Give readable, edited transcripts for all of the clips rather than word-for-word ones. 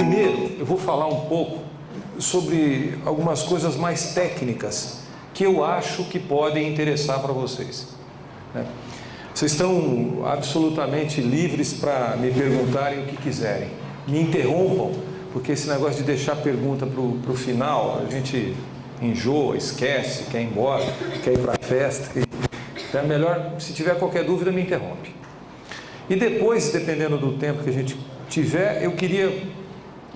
Primeiro, eu vou falar um pouco sobre algumas coisas mais técnicas que eu acho que podem interessar para vocês, né? Vocês estão absolutamente livres para me perguntarem o que quiserem. Me interrompam, porque esse negócio de deixar pergunta para o final, a gente enjoa, esquece, quer ir embora, quer ir para a festa. Então é melhor, se tiver qualquer dúvida, me interrompe. E depois, dependendo do tempo que a gente tiver, eu queria,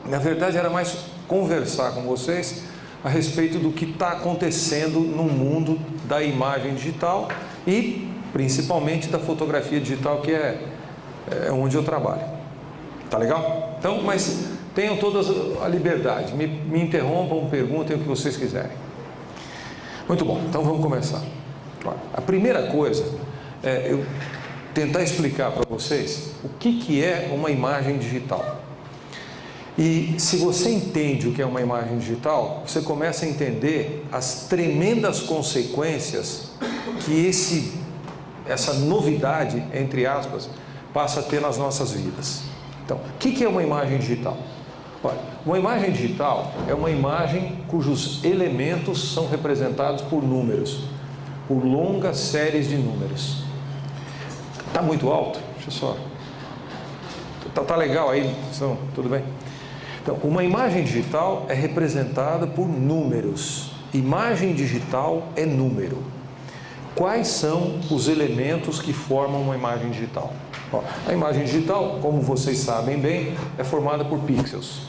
na verdade, era mais conversar com vocês a respeito do que está acontecendo no mundo da imagem digital e principalmente da fotografia digital, que é onde eu trabalho. Tá legal? Então, mas tenham toda a liberdade, me interrompam, perguntem o que vocês quiserem. Muito bom, então vamos começar. A primeira coisa é eu tentar explicar para vocês o que é uma imagem digital. E se você entende o que é uma imagem digital, você começa a entender as tremendas consequências que essa novidade, entre aspas, passa a ter nas nossas vidas. Então, o que é uma imagem digital? Olha, uma imagem digital é uma imagem cujos elementos são representados por números, por longas séries de números. Está muito alto? Deixa eu só... Tá legal aí? Tudo bem? Então, uma imagem digital é representada por números. Imagem digital é número. Quais são os elementos que formam uma imagem digital? Ó, a imagem digital, como vocês sabem bem, é formada por pixels.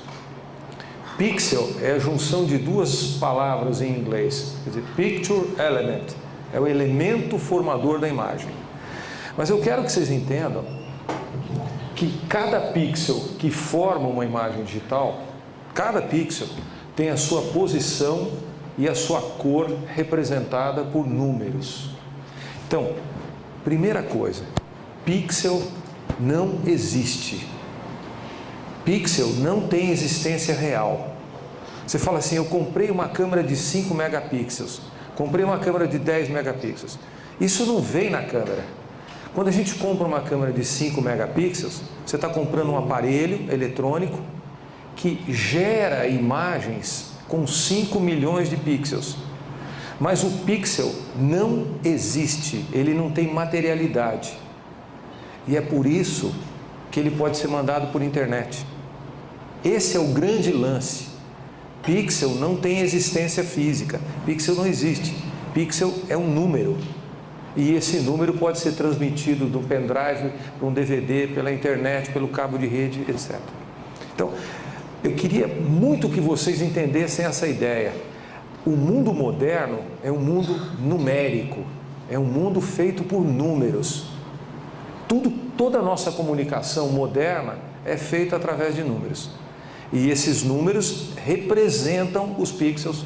Pixel é a junção de duas palavras em inglês, quer dizer, picture element, é o elemento formador da imagem. Mas eu quero que vocês entendam que cada pixel que forma uma imagem digital, cada pixel tem a sua posição e a sua cor representada por números. Então, primeira coisa, pixel não existe. Pixel não tem existência real. Você fala assim, eu comprei uma câmera de 5 megapixels, comprei uma câmera de 10 megapixels. Isso não vem na câmera. Quando a gente compra uma câmera de 5 megapixels, você está comprando um aparelho eletrônico que gera imagens com 5 milhões de pixels. Mas o pixel não existe, ele não tem materialidade. E é por isso que ele pode ser mandado por internet. Esse é o grande lance. Pixel não tem existência física, pixel não existe. Pixel é um número. E esse número pode ser transmitido do pendrive para um DVD, pela internet, pelo cabo de rede, etc. Então, eu queria muito que vocês entendessem essa ideia. O mundo moderno é um mundo numérico, é um mundo feito por números. Toda a nossa comunicação moderna é feita através de números. E esses números representam os pixels,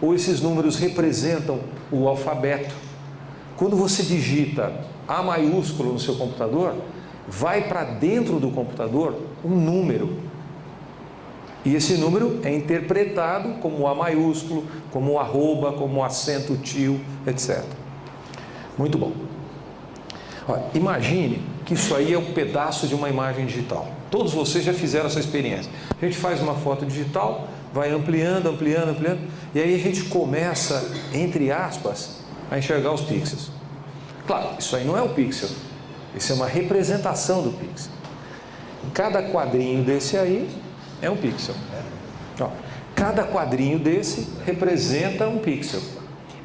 ou esses números representam o alfabeto. Quando você digita A maiúsculo no seu computador, vai para dentro do computador um número. E esse número é interpretado como A maiúsculo, como arroba, como acento tio, etc. Muito bom. Olha, imagine que isso aí é um pedaço de uma imagem digital. Todos vocês já fizeram essa experiência. A gente faz uma foto digital, vai ampliando, ampliando, ampliando, e aí a gente começa, entre aspas, a enxergar os pixels. Claro, isso aí não é o pixel, isso é uma representação do pixel. Cada quadrinho desse aí é um pixel. Ó, cada quadrinho desse representa um pixel.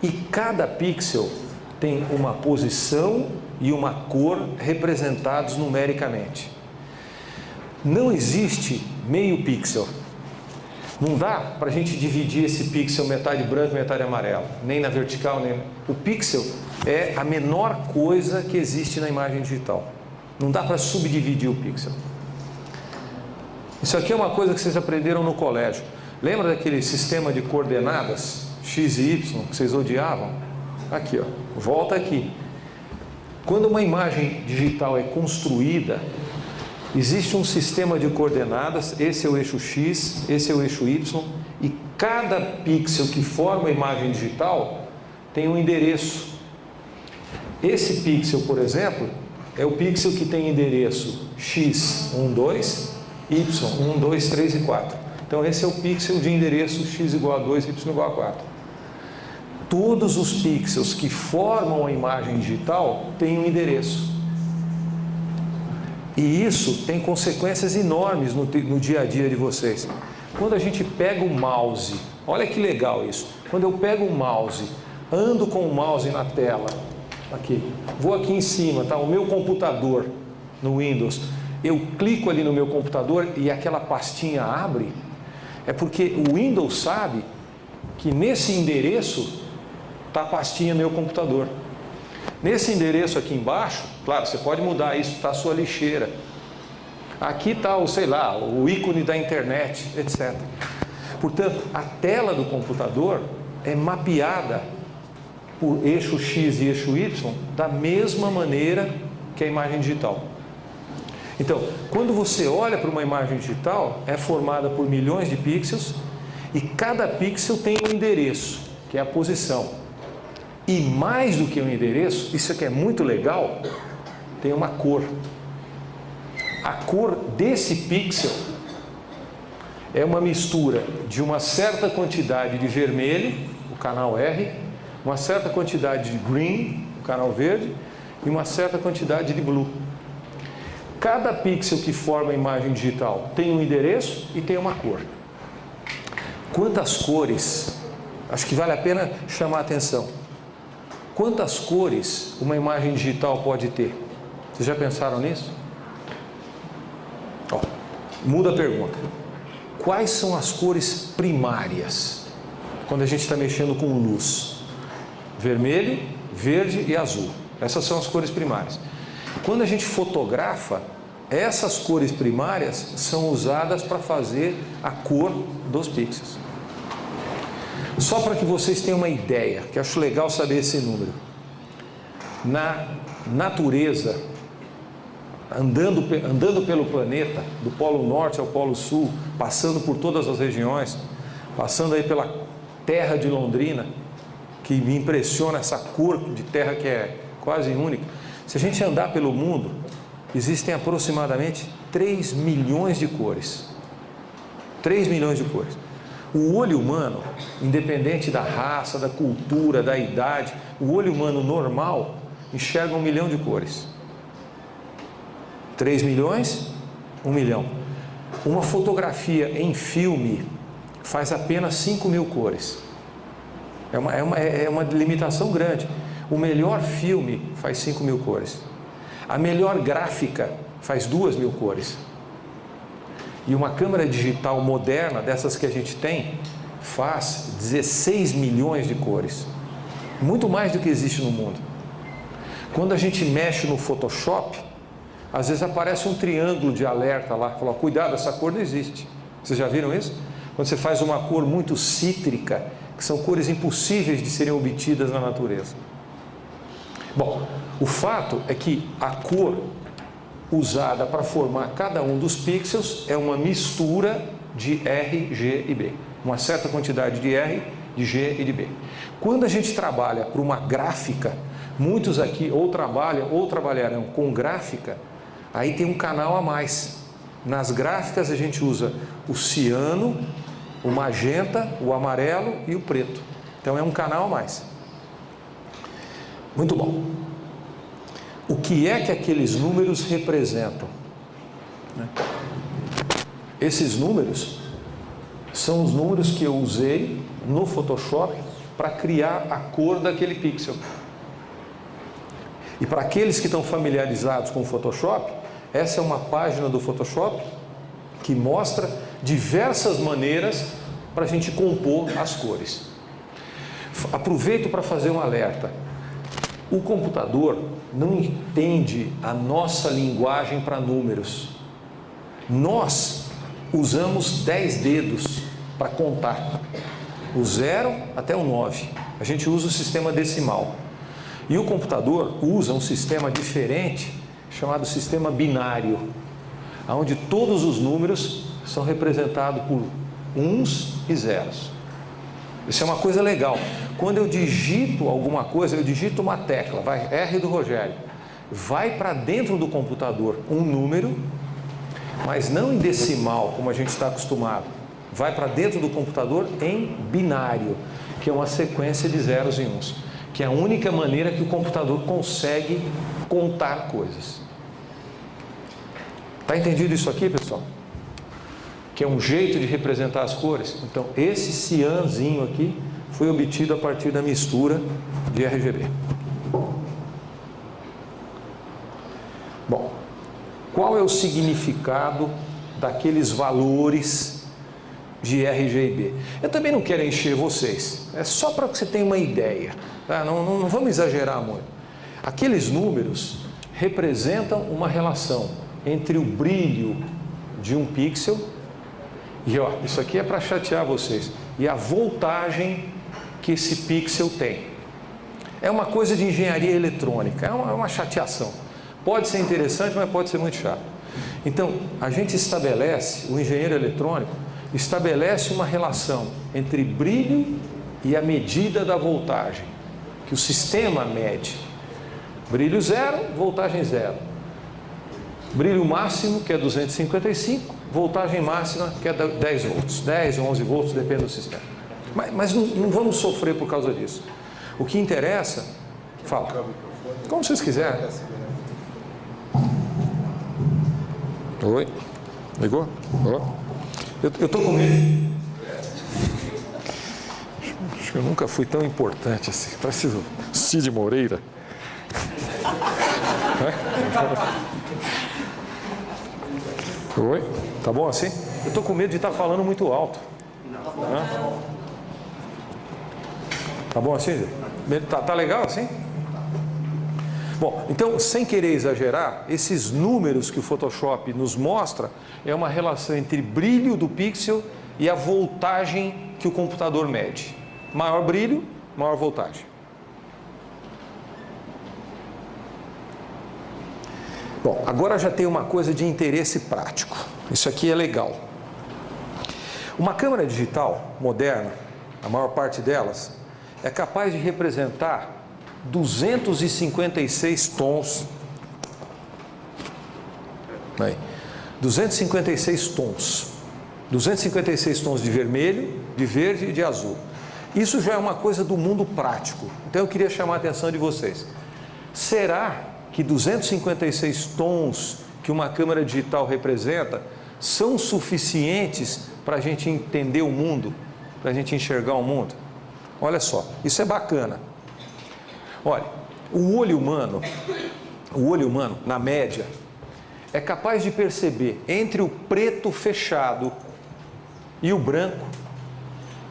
E cada pixel tem uma posição e uma cor representados numericamente. Não existe meio pixel. Não dá para a gente dividir esse pixel metade branco, metade amarelo, nem na vertical, nem... O pixel é a menor coisa que existe na imagem digital. Não dá para subdividir o pixel. Isso aqui é uma coisa que vocês aprenderam no colégio. Lembra daquele sistema de coordenadas, X e Y, que vocês odiavam? Aqui, ó, volta aqui. Quando uma imagem digital é construída, existe um sistema de coordenadas, esse é o eixo X, esse é o eixo Y, e cada pixel que forma a imagem digital tem um endereço. Esse pixel, por exemplo, é o pixel que tem endereço X12, Y, 1, 2, 3 e 4. Então esse é o pixel de endereço x igual a 2, y igual a 4. Todos os pixels que formam a imagem digital têm um endereço. E isso tem consequências enormes no dia a dia de vocês. Quando a gente pega o mouse, olha que legal isso. Quando eu pego o mouse, ando com o mouse na tela, aqui, vou aqui em cima, tá? O meu computador no Windows, eu clico ali no meu computador e aquela pastinha abre, é porque o Windows sabe que nesse endereço está a pastinha meu computador. Nesse endereço aqui embaixo, claro, você pode mudar isso, está a sua lixeira. Aqui está o, sei lá, o ícone da internet, etc. Portanto, a tela do computador é mapeada por eixo X e eixo Y da mesma maneira que a imagem digital. Então, quando você olha para uma imagem digital, é formada por milhões de pixels e cada pixel tem um endereço, que é a posição. E mais do que um endereço, isso aqui é muito legal, tem uma cor. A cor desse pixel é uma mistura de uma certa quantidade de vermelho, o canal R, uma certa quantidade de green, o canal verde, e uma certa quantidade de blue. Cada pixel que forma a imagem digital tem um endereço e tem uma cor. Quantas cores? Acho que vale a pena chamar a atenção. Quantas cores uma imagem digital pode ter? Vocês já pensaram nisso? Ó, muda a pergunta. Quais são as cores primárias quando a gente está mexendo com luz? Vermelho, verde e azul. Essas são as cores primárias. Quando a gente fotografa, essas cores primárias são usadas para fazer a cor dos pixels. Só para que vocês tenham uma ideia, que acho legal saber esse número. Na natureza, andando pelo planeta, do Polo Norte ao Polo Sul, passando por todas as regiões, passando aí pela terra de Londrina, que me impressiona essa cor de terra que é quase única. Se a gente andar pelo mundo, existem aproximadamente 3 milhões de cores. 3 milhões de cores. O olho humano, independente da raça, da cultura, da idade, o olho humano normal enxerga 1 milhão de cores. 3 milhões, 1 milhão. Uma fotografia em filme faz apenas 5 mil cores. É uma limitação grande. O melhor filme faz 5 mil cores. A melhor gráfica faz 2 mil cores. E uma câmera digital moderna, dessas que a gente tem, faz 16 milhões de cores. Muito mais do que existe no mundo. Quando a gente mexe no Photoshop, às vezes aparece um triângulo de alerta lá, fala, cuidado, essa cor não existe. Vocês já viram isso? Quando você faz uma cor muito cítrica, que são cores impossíveis de serem obtidas na natureza. Bom, o fato é que a cor usada para formar cada um dos pixels é uma mistura de R, G e B. Uma certa quantidade de R, de G e de B. Quando a gente trabalha para uma gráfica, muitos aqui ou trabalham ou trabalharão com gráfica, aí tem um canal a mais. Nas gráficas a gente usa o ciano, o magenta, o amarelo e o preto. Então é um canal a mais. Muito bom. O que é que aqueles números representam? Esses números são os números que eu usei no Photoshop para criar a cor daquele pixel. E para aqueles que estão familiarizados com o Photoshop, essa é uma página do Photoshop que mostra diversas maneiras para a gente compor as cores. Aproveito para fazer um alerta. O computador não entende a nossa linguagem para números. Nós usamos 10 dedos para contar, o 0 até o 9. A gente usa o sistema decimal. E o computador usa um sistema diferente, chamado sistema binário, onde todos os números são representados por uns e zeros. Isso é uma coisa legal. Quando eu digito alguma coisa, eu digito uma tecla, vai, R do Rogério, vai para dentro do computador um número, mas não em decimal, como a gente está acostumado. Vai para dentro do computador em binário, que é uma sequência de zeros e uns, que é a única maneira que o computador consegue contar coisas. Está entendido isso aqui, pessoal? Que é um jeito de representar as cores. Então, esse cianzinho aqui foi obtido a partir da mistura de RGB. Bom, qual é o significado daqueles valores de RGB? Eu também não quero encher vocês, é só para que você tenha uma ideia, tá? Não vamos exagerar muito. Aqueles números representam uma relação entre o brilho de um pixel e, ó, isso aqui é para chatear vocês, e a voltagem que esse pixel tem. É uma coisa de engenharia eletrônica, é uma chateação. Pode ser interessante, mas pode ser muito chato. Então, a gente estabelece, o engenheiro eletrônico estabelece uma relação entre brilho e a medida da voltagem, que o sistema mede. Brilho zero, voltagem zero. Brilho máximo, que é 255, voltagem máxima, que é 10 volts. 10, 11 volts, depende do sistema. Mas não vamos sofrer por causa disso. O que interessa, fala. Como vocês quiserem. Oi? Ligou? Eu estou com medo. Acho que eu nunca fui tão importante assim. Parece o Cid Moreira. Oi? Tá bom assim? Eu estou com medo de estar falando muito alto. Tá bom assim? Tá legal assim? Bom, então, sem querer exagerar, esses números que o Photoshop nos mostra é uma relação entre brilho do pixel e a voltagem que o computador mede. Maior brilho, maior voltagem. Bom, agora já tem uma coisa de interesse prático. Isso aqui é legal. Uma câmera digital moderna, a maior parte delas, é capaz de representar 256 tons. Aí. 256 tons. 256 tons de vermelho, de verde e de azul. Isso já é uma coisa do mundo prático. Então eu queria chamar a atenção de vocês. Será que 256 tons que uma câmera digital representa são suficientes para a gente entender o mundo, para a gente enxergar o mundo? Olha só, isso é bacana. Olha, o olho humano, na média, é capaz de perceber entre o preto fechado e o branco,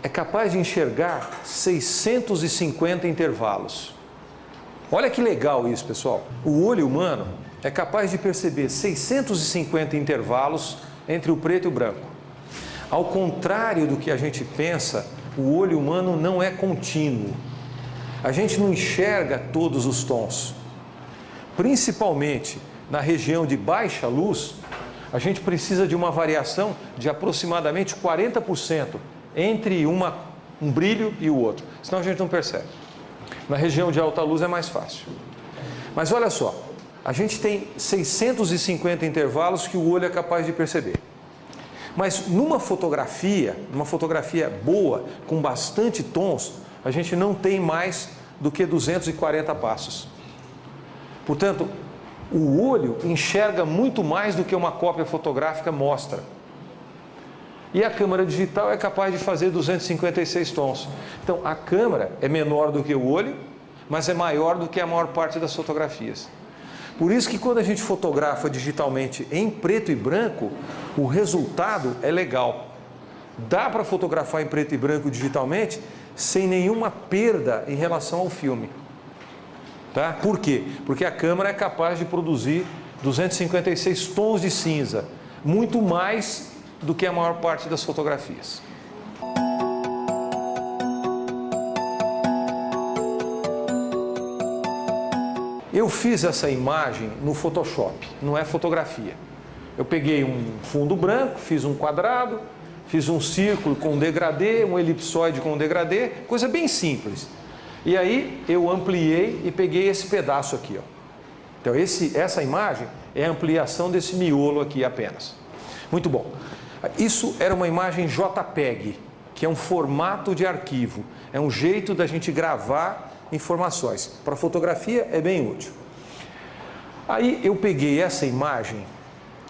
é capaz de enxergar 650 intervalos. Olha que legal isso, pessoal. O olho humano é capaz de perceber 650 intervalos entre o preto e o branco. Ao contrário do que a gente pensa, o olho humano não é contínuo. A gente não enxerga todos os tons. Principalmente na região de baixa luz, a gente precisa de uma variação de aproximadamente 40% entre um brilho e o outro. Senão a gente não percebe. Na região de alta luz é mais fácil. Mas olha só, a gente tem 650 intervalos que o olho é capaz de perceber. Mas numa fotografia boa, com bastante tons, a gente não tem mais do que 240 passos. Portanto, o olho enxerga muito mais do que uma cópia fotográfica mostra. E a câmera digital é capaz de fazer 256 tons. Então, a câmera é menor do que o olho, mas é maior do que a maior parte das fotografias. Por isso que quando a gente fotografa digitalmente em preto e branco, o resultado é legal. Dá para fotografar em preto e branco digitalmente sem nenhuma perda em relação ao filme. Tá? Por quê? Porque a câmera é capaz de produzir 256 tons de cinza, muito mais do que a maior parte das fotografias. Eu fiz essa imagem no Photoshop, não é fotografia. Eu peguei um fundo branco, fiz um quadrado, fiz um círculo com um degradê, um elipsoide com um degradê, coisa bem simples. E aí eu ampliei e peguei esse pedaço aqui, ó. Então essa imagem é a ampliação desse miolo aqui apenas. Muito bom. Isso era uma imagem JPEG, que é um formato de arquivo. É um jeito da gente gravar informações. Para fotografia é bem útil. Aí eu peguei essa imagem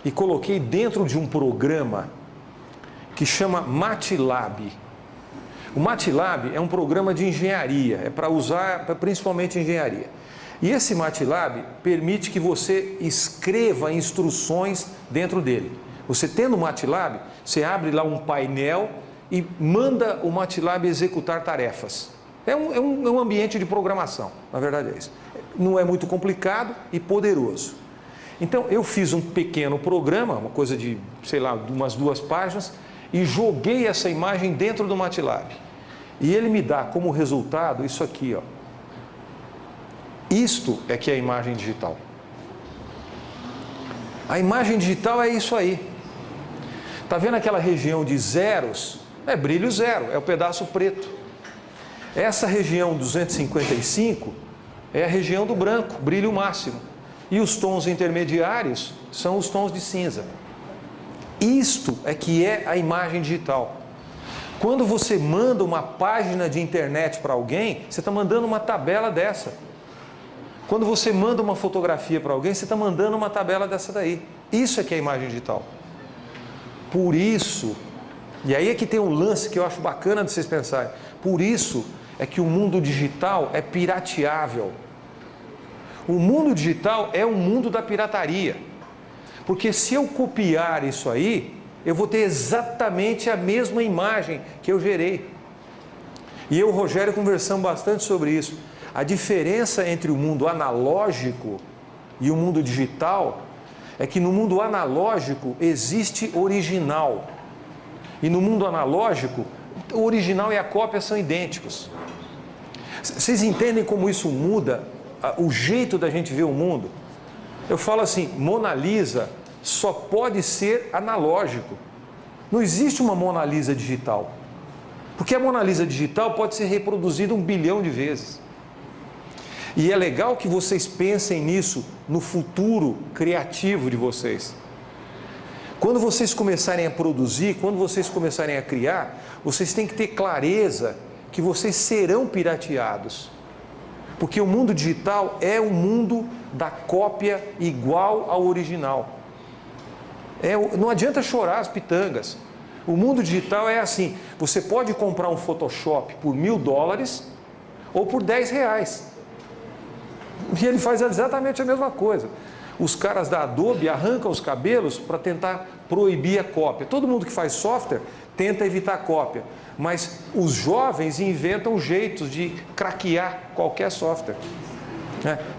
e coloquei dentro de um programa que chama MATLAB. O MATLAB é um programa de engenharia, é para usar principalmente em engenharia. E esse MATLAB permite que você escreva instruções dentro dele. Você tendo o MATLAB, você abre lá um painel e manda o MATLAB executar tarefas. É um ambiente de programação, na verdade é isso. Não é muito complicado e poderoso. Então eu fiz um pequeno programa, uma coisa de, sei lá, umas 2 páginas, e joguei essa imagem dentro do MATLAB. E ele me dá como resultado isso aqui, ó. Isto é que é a imagem digital. A imagem digital é isso aí. Está vendo aquela região de zeros? É brilho zero, é o pedaço preto. Essa região 255 é a região do branco, brilho máximo. E os tons intermediários são os tons de cinza. Isto é que é a imagem digital. Quando você manda uma página de internet para alguém, você está mandando uma tabela dessa. Quando você manda uma fotografia para alguém, você está mandando uma tabela dessa daí. Isso é que é a imagem digital. Por isso, e aí é que tem um lance que eu acho bacana de vocês pensarem, por isso é que o mundo digital é pirateável. O mundo digital é um mundo da pirataria. Porque se eu copiar isso aí, eu vou ter exatamente a mesma imagem que eu gerei. E eu e o Rogério conversamos bastante sobre isso. A diferença entre o mundo analógico e o mundo digital é que no mundo analógico existe original. E no mundo analógico, o original e a cópia são idênticos. Vocês entendem como isso muda o jeito da gente ver o mundo? Eu falo assim, Mona Lisa só pode ser analógico. Não existe uma Mona Lisa digital. Porque a Mona Lisa digital pode ser reproduzida 1 bilhão de vezes. E é legal que vocês pensem nisso no futuro criativo de vocês. Quando vocês começarem a produzir, quando vocês começarem a criar, vocês têm que ter clareza que vocês serão pirateados. Porque o mundo digital é o mundo da cópia igual ao original. Não adianta chorar as pitangas. O mundo digital é assim, você pode comprar um Photoshop por $1.000 ou por R$10. E ele faz exatamente a mesma coisa. Os caras da Adobe arrancam os cabelos para tentar proibir a cópia. Todo mundo que faz software tenta evitar a cópia. Mas os jovens inventam jeitos de craquear qualquer software.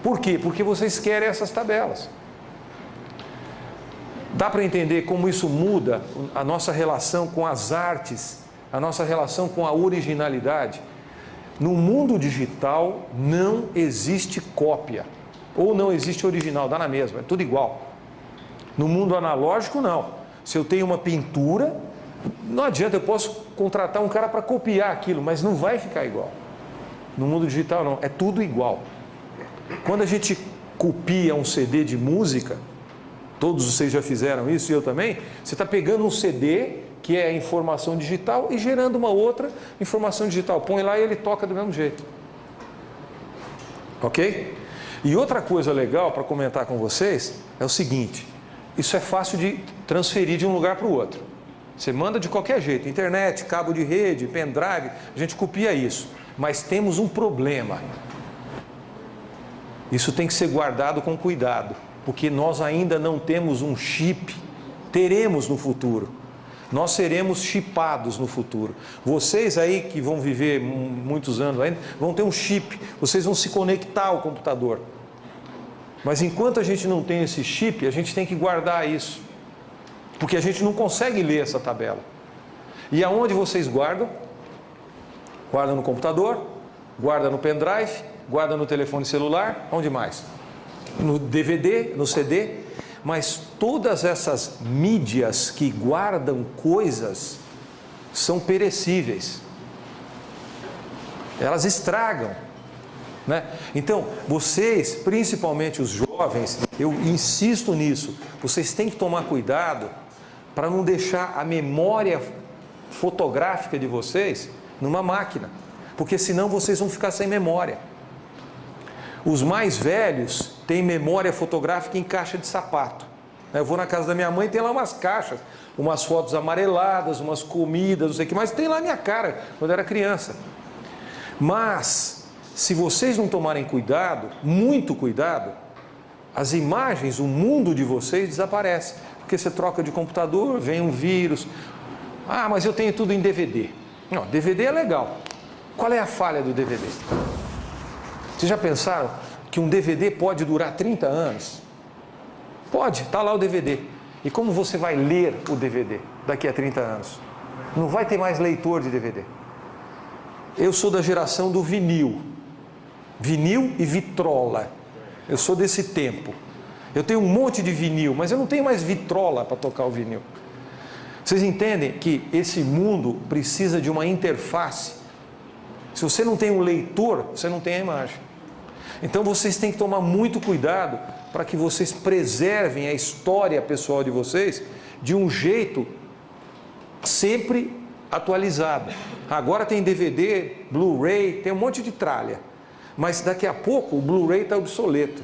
Por quê? Porque vocês querem essas tabelas. Dá para entender como isso muda a nossa relação com as artes, a nossa relação com a originalidade? No mundo digital não existe cópia, ou não existe original, dá na mesma, é tudo igual. No mundo analógico não. Se eu tenho uma pintura, não adianta, eu posso contratar um cara para copiar aquilo, mas não vai ficar igual. No mundo digital não, é tudo igual. Quando a gente copia um CD de música, todos vocês já fizeram isso e eu também, você está pegando um CD, que é a informação digital, e gerando uma outra informação digital. Põe lá e ele toca do mesmo jeito. Ok? E outra coisa legal para comentar com vocês é o seguinte, isso é fácil de transferir de um lugar para o outro. Você manda de qualquer jeito, internet, cabo de rede, pendrive, a gente copia isso. Mas temos um problema. Isso tem que ser guardado com cuidado, porque nós ainda não temos um chip, teremos no futuro. Nós seremos chipados no futuro. Vocês aí que vão viver muitos anos ainda, vão ter um chip, vocês vão se conectar ao computador. Mas enquanto a gente não tem esse chip, a gente tem que guardar isso. Porque a gente não consegue ler essa tabela. E aonde vocês guardam? Guarda no computador, guarda no pendrive, guarda no telefone celular, onde mais? No DVD, no CD. Mas todas essas mídias que guardam coisas são perecíveis. Elas estragam, né? Então, vocês, principalmente os jovens, eu insisto nisso, vocês têm que tomar cuidado para não deixar a memória fotográfica de vocês numa máquina, porque senão vocês vão ficar sem memória. Os mais velhos têm memória fotográfica em caixa de sapato. Eu vou na casa da minha mãe e tem lá umas caixas, umas fotos amareladas, umas comidas, não sei o que mais, tem lá a minha cara, quando eu era criança. Mas, se vocês não tomarem cuidado, muito cuidado, as imagens, o mundo de vocês desaparece. Porque você troca de computador, vem um vírus. Ah, mas eu tenho tudo em DVD. Não, DVD é legal. Qual é a falha do DVD? Vocês já pensaram que um DVD pode durar 30 anos? Pode, está lá o DVD. E como você vai ler o DVD daqui a 30 anos? Não vai ter mais leitor de DVD. Eu sou da geração do vinil. Vinil e vitrola. Eu sou desse tempo. Eu tenho um monte de vinil, mas eu não tenho mais vitrola para tocar o vinil. Vocês entendem que esse mundo precisa de uma interface? Se você não tem um leitor, você não tem a imagem. Então vocês têm que tomar muito cuidado para que vocês preservem a história pessoal de vocês de um jeito sempre atualizado. Agora tem DVD, Blu-ray, tem um monte de tralha. Mas daqui a pouco o Blu-ray está obsoleto.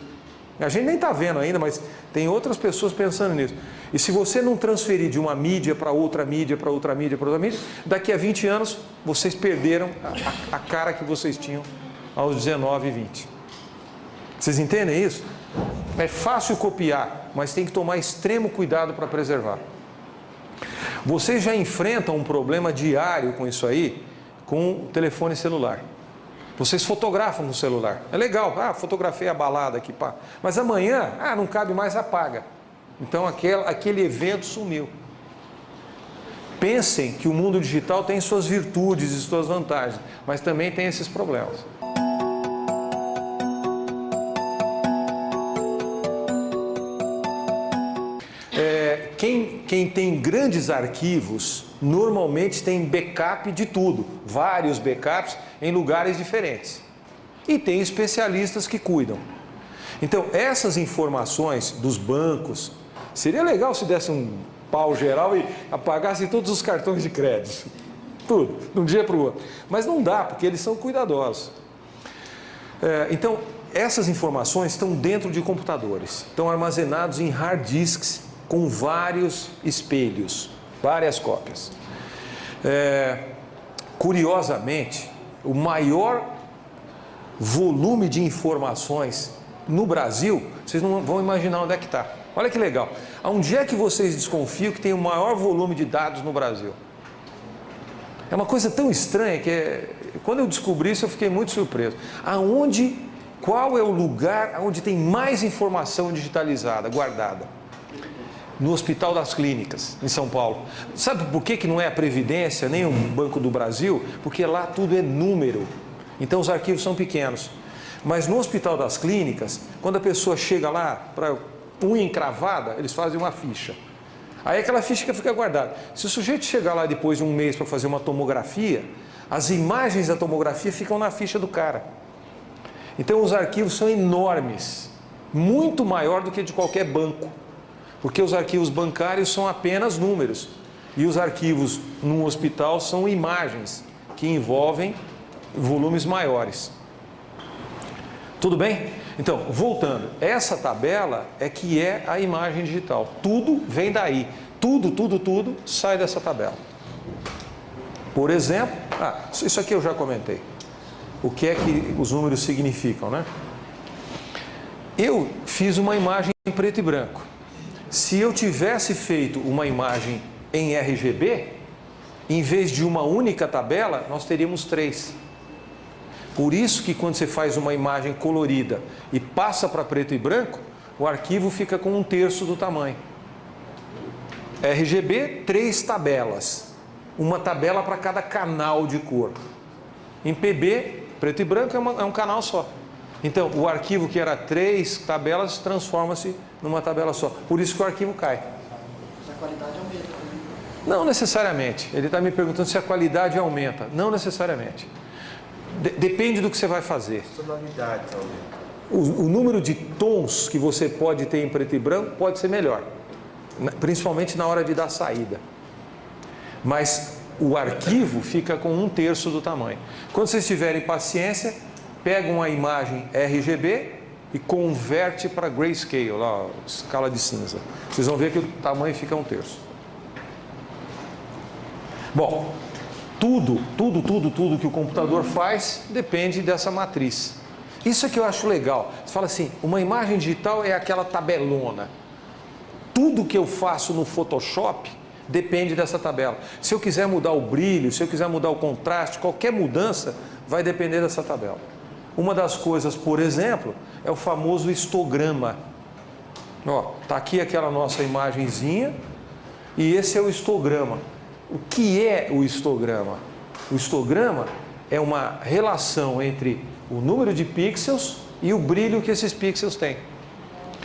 A gente nem está vendo ainda, mas tem outras pessoas pensando nisso. E se você não transferir de uma mídia para outra mídia, para outra mídia, para outra mídia, daqui a 20 anos vocês perderam a cara que vocês tinham aos 19 e 20. Vocês entendem isso? É fácil copiar, mas tem que tomar extremo cuidado para preservar. Vocês já enfrentam um problema diário com isso aí, com o telefone celular. Vocês fotografam no celular. É legal, fotografei a balada aqui, pá. Mas amanhã, não cabe mais, apaga. Então aquele evento sumiu. Pensem que o mundo digital tem suas virtudes e suas vantagens, mas também tem esses problemas. Quem tem grandes arquivos, normalmente tem backup de tudo, vários backups em lugares diferentes. E tem especialistas que cuidam. Então, essas informações dos bancos, seria legal se desse um pau geral e apagasse todos os cartões de crédito. Tudo, de um dia para o outro. Mas não dá, porque eles são cuidadosos. Então, essas informações estão dentro de computadores, estão armazenados em hard disks com vários espelhos, várias cópias. Curiosamente, o maior volume de informações no Brasil, vocês não vão imaginar onde é que está. Olha que legal. Onde é que vocês desconfiam que tem o maior volume de dados no Brasil? É uma coisa tão estranha que quando eu descobri isso eu fiquei muito surpreso. Qual é o lugar onde tem mais informação digitalizada, guardada? No Hospital das Clínicas, em São Paulo. Sabe por que não é a Previdência, nem o Banco do Brasil? Porque lá tudo é número. Então os arquivos são pequenos. Mas no Hospital das Clínicas, quando a pessoa chega lá para unha encravada, eles fazem uma ficha. Aí aquela ficha fica guardada. Se o sujeito chegar lá depois de um mês para fazer uma tomografia, as imagens da tomografia ficam na ficha do cara. Então os arquivos são enormes, muito maior do que de qualquer banco. Porque os arquivos bancários são apenas números. E os arquivos num hospital são imagens que envolvem volumes maiores. Tudo bem? Então, voltando. Essa tabela é que é a imagem digital. Tudo vem daí. Tudo sai dessa tabela. Por exemplo, isso aqui eu já comentei. O que é que os números significam, né? Eu fiz uma imagem em preto e branco. Se eu tivesse feito uma imagem em RGB, em vez de uma única tabela, nós teríamos 3. Por isso que quando você faz uma imagem colorida e passa para preto e branco, o arquivo fica com 1/3 do tamanho. RGB, 3 tabelas. Uma tabela para cada canal de cor. Em PB, preto e branco é um canal só. Então, o arquivo que era 3 tabelas transforma-se numa tabela só. Por isso que o arquivo cai. A qualidade aumenta. Não necessariamente. Ele está me perguntando se a qualidade aumenta. Não necessariamente. Depende do que você vai fazer. Tonalidade aumenta. O número de tons que você pode ter em preto e branco pode ser melhor. principalmente na hora de dar saída. Mas o arquivo fica com 1/3 do tamanho. Quando vocês tiverem paciência, pegam a imagem RGB e converte para grayscale, lá, escala de cinza. Vocês vão ver que o tamanho fica 1/3. Bom, tudo que o computador faz depende dessa matriz. Isso é que eu acho legal. Você fala assim, uma imagem digital é aquela tabelona. Tudo que eu faço no Photoshop depende dessa tabela. Se eu quiser mudar o brilho, se eu quiser mudar o contraste, qualquer mudança vai depender dessa tabela. Uma das coisas, por exemplo, é o famoso histograma. Ó, tá aqui aquela nossa imagenzinha e esse é o histograma. O que é o histograma? O histograma é uma relação entre o número de pixels e o brilho que esses pixels têm.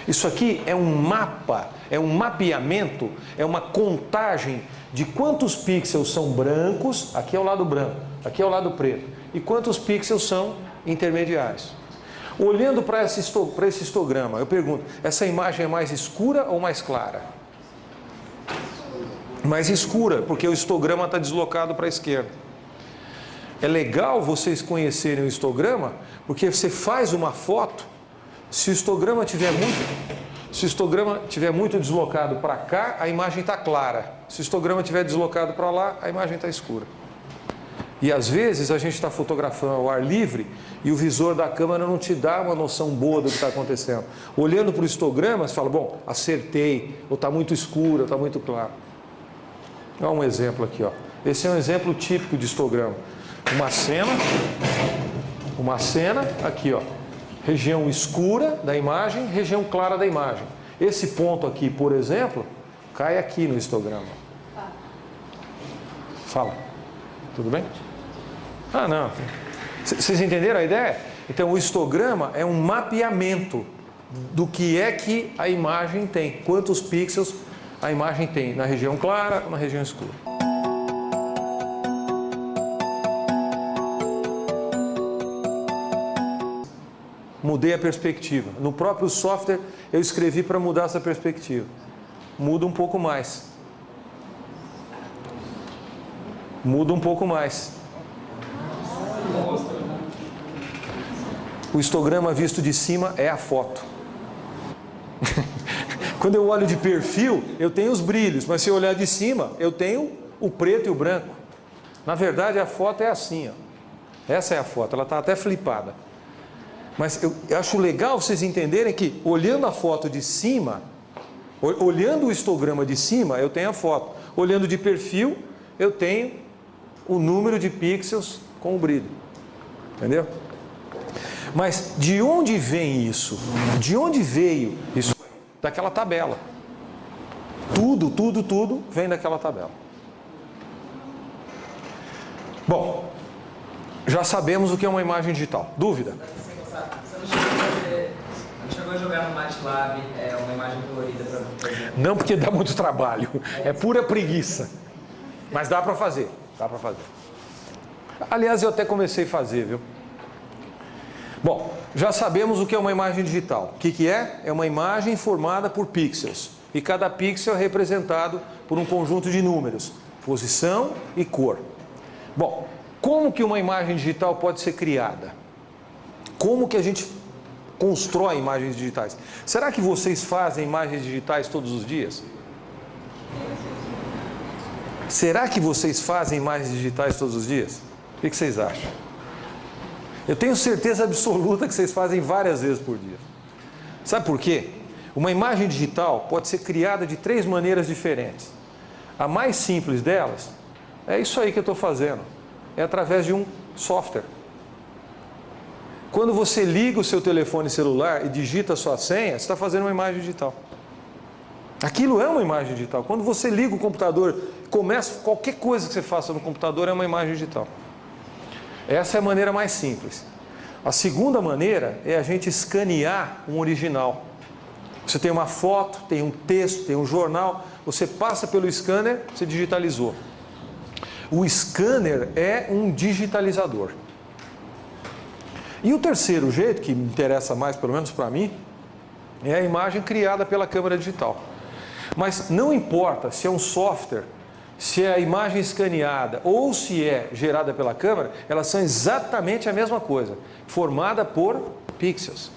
Isso aqui é um mapa, é um mapeamento, é uma contagem de quantos pixels são brancos, aqui é o lado branco, aqui é o lado preto, e quantos pixels são intermediários. Olhando para esse histograma, eu pergunto, essa imagem é mais escura ou mais clara? Mais escura, porque o histograma está deslocado para a esquerda. É legal vocês conhecerem o histograma, porque você faz uma foto, se o histograma tiver muito deslocado para cá, a imagem está clara. Se o histograma estiver deslocado para lá, a imagem está escura. E às vezes a gente está fotografando ao ar livre e o visor da câmera não te dá uma noção boa do que está acontecendo. Olhando para o histograma, você fala, bom, acertei, ou está muito escuro, ou está muito claro. Olha um exemplo aqui, ó. Esse é um exemplo típico de histograma. Uma cena, aqui, ó. Região escura da imagem, região clara da imagem. Esse ponto aqui, por exemplo, cai aqui no histograma. Fala. Tudo bem? Ah, não. Vocês entenderam a ideia? Então, o histograma é um mapeamento do que é que a imagem tem. Quantos pixels a imagem tem na região clara ou na região escura. Mudei a perspectiva. No próprio software eu escrevi para mudar essa perspectiva. Muda um pouco mais. Muda um pouco mais. O histograma visto de cima é a foto. Quando eu olho de perfil, eu tenho os brilhos, mas se eu olhar de cima, eu tenho o preto e o branco. Na verdade, a foto é assim, ó. Essa é a foto, ela está até flipada. Mas eu acho legal vocês entenderem que, olhando a foto de cima, olhando o histograma de cima, eu tenho a foto. Olhando de perfil, eu tenho o número de pixels com o brilho. Entendeu? Mas de onde vem isso? De onde veio isso? Daquela tabela. Tudo vem daquela tabela. Bom, já sabemos o que é uma imagem digital. Dúvida? Você não chegou a jogar no MATLAB uma imagem colorida para fazer? Não, porque dá muito trabalho. É pura preguiça. Mas dá para fazer. Dá para fazer. Aliás, eu até comecei a fazer, viu? Bom, já sabemos o que é uma imagem digital. O que é? É uma imagem formada por pixels. E cada pixel é representado por um conjunto de números, posição e cor. Bom, como que uma imagem digital pode ser criada? Como que a gente constrói imagens digitais? Será que vocês fazem imagens digitais todos os dias? Será que vocês fazem imagens digitais todos os dias? O que vocês acham? Eu tenho certeza absoluta que vocês fazem várias vezes por dia. Sabe por quê? Uma imagem digital pode ser criada de 3 maneiras diferentes. A mais simples delas é isso aí que eu estou fazendo. É através de um software. Quando você liga o seu telefone celular e digita a sua senha, você está fazendo uma imagem digital. Aquilo é uma imagem digital. Quando você liga o computador, começa qualquer coisa que você faça no computador é uma imagem digital. Essa é a maneira mais simples. A segunda maneira é a gente escanear um original. Você tem uma foto, tem um texto, tem um jornal, você passa pelo scanner, você digitalizou. O scanner é um digitalizador. E o terceiro jeito, que me interessa mais, pelo menos para mim, é a imagem criada pela câmera digital. Mas não importa se é um software, se é a imagem escaneada ou se é gerada pela câmera, elas são exatamente a mesma coisa, formada por pixels.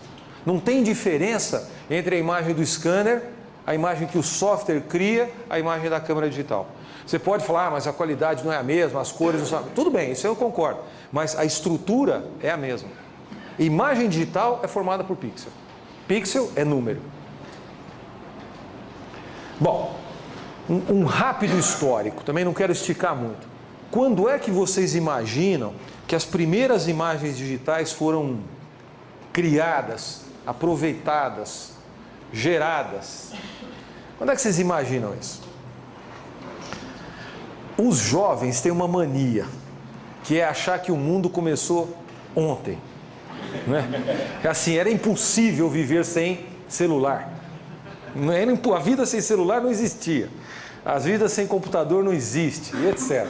Não tem diferença entre a imagem do scanner, a imagem que o software cria, a imagem da câmera digital. Você pode falar, mas a qualidade não é a mesma, as cores não são... Tudo bem, isso eu concordo, mas a estrutura é a mesma. Imagem digital é formada por pixel. Pixel é número. Bom, um rápido histórico, também não quero esticar muito. Quando é que vocês imaginam que as primeiras imagens digitais foram criadas, aproveitadas, geradas? Quando é que vocês imaginam isso? Os jovens têm uma mania, que é achar que o mundo começou ontem. Né? Assim, era impossível viver sem celular. A vida sem celular não existia. As vidas sem computador não existem, e etc.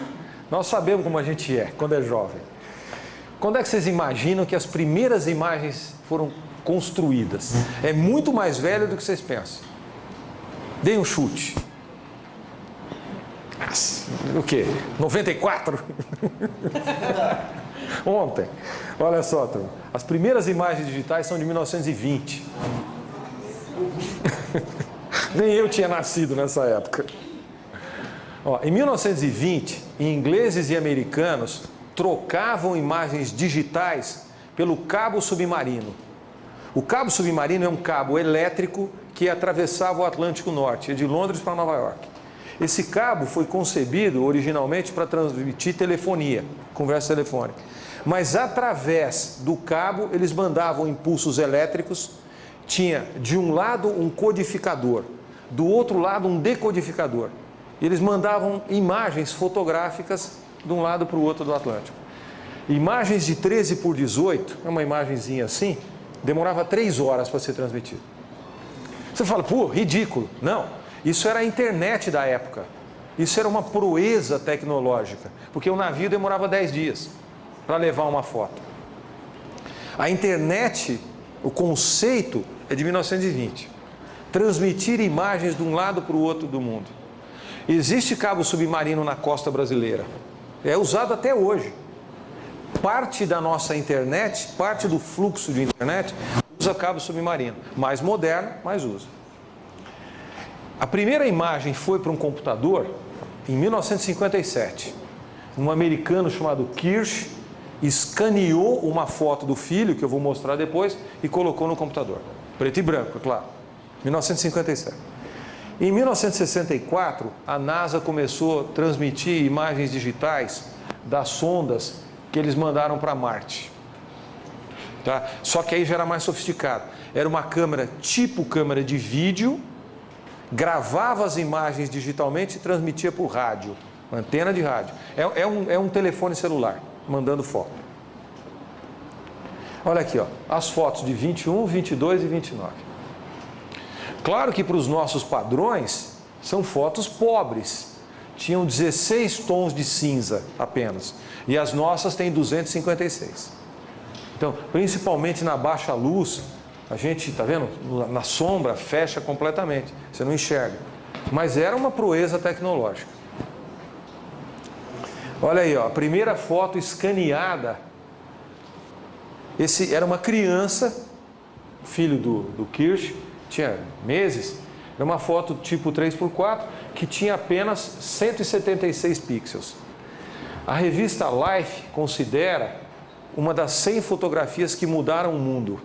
Nós sabemos como a gente é quando é jovem. Quando é que vocês imaginam que as primeiras imagens foram construídas? É muito mais velho do que vocês pensam. Deem um chute. O quê? 94? Ontem. Olha só, turma. As primeiras imagens digitais são de 1920. Nem eu tinha nascido nessa época. Ó, em 1920, ingleses e americanos trocavam imagens digitais pelo cabo submarino. O cabo submarino é um cabo elétrico que atravessava o Atlântico Norte, de Londres para Nova York. Esse cabo foi concebido originalmente para transmitir telefonia, conversa telefônica. Mas através do cabo eles mandavam impulsos elétricos. Tinha de um lado um codificador, do outro lado um decodificador. Eles mandavam imagens fotográficas de um lado para o outro do Atlântico. Imagens de 13 por 18, uma imagenzinha assim, demorava 3 horas para ser transmitida. Você fala, pô, ridículo. Não, isso era a internet da época. Isso era uma proeza tecnológica, porque o navio demorava 10 dias para levar uma foto. A internet, o conceito é de 1920. Transmitir imagens de um lado para o outro do mundo. Existe cabo submarino na costa brasileira. É usado até hoje. Parte da nossa internet, parte do fluxo de internet, usa cabo submarino. Mais moderno, mais usa. A primeira imagem foi para um computador em 1957. Um americano chamado Kirsch escaneou uma foto do filho, que eu vou mostrar depois, e colocou no computador. Preto e branco, claro. 1957. Em 1964, a NASA começou a transmitir imagens digitais das sondas que eles mandaram para Marte. Tá? Só que aí já era mais sofisticado. Era uma câmera tipo câmera de vídeo, gravava as imagens digitalmente e transmitia por rádio, antena de rádio. É um telefone celular, mandando foto. Olha aqui, ó, as fotos de 21, 22 e 29. Claro que para os nossos padrões, são fotos pobres. Tinham 16 tons de cinza apenas. E as nossas têm 256. Então, principalmente na baixa luz, a gente, tá vendo? Na sombra, fecha completamente. Você não enxerga. Mas era uma proeza tecnológica. Olha aí, ó, a primeira foto escaneada. Esse era uma criança, filho do Kirsch, tinha meses. Era uma foto tipo 3x4 que tinha apenas 176 pixels. A revista Life considera uma das 100 fotografias que mudaram o mundo.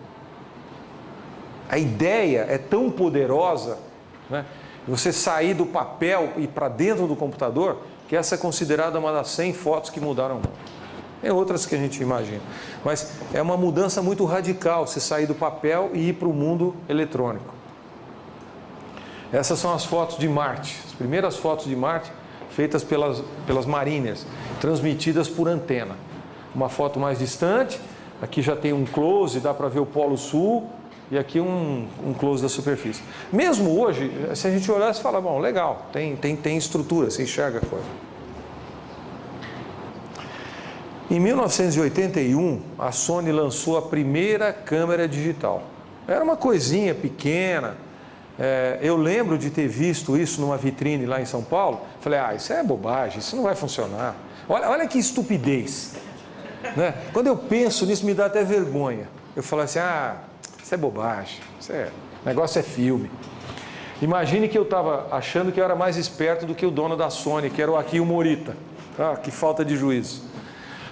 A ideia é tão poderosa, né? Você sair do papel e ir para dentro do computador, que essa é considerada uma das 100 fotos que mudaram o mundo. Tem outras que a gente imagina, mas é uma mudança muito radical, você sair do papel e ir para o mundo eletrônico. Essas são as fotos de Marte, as primeiras fotos de Marte feitas pelas Mariners, transmitidas por antena. Uma foto mais distante, aqui já tem um close, dá para ver o Polo Sul, e aqui um close da superfície. Mesmo hoje, se a gente olhar, você fala, bom, legal, tem estrutura, você enxerga a coisa. Em 1981, a Sony lançou a primeira câmera digital. Era uma coisinha pequena, Eu lembro de ter visto isso numa vitrine lá em São Paulo. Falei, isso é bobagem, isso não vai funcionar. Olha que estupidez. Né? Quando eu penso nisso, me dá até vergonha. Eu falo assim, isso é bobagem, o negócio é filme. Imagine que eu estava achando que eu era mais esperto do que o dono da Sony, que era o Akio Morita. Que falta de juízo.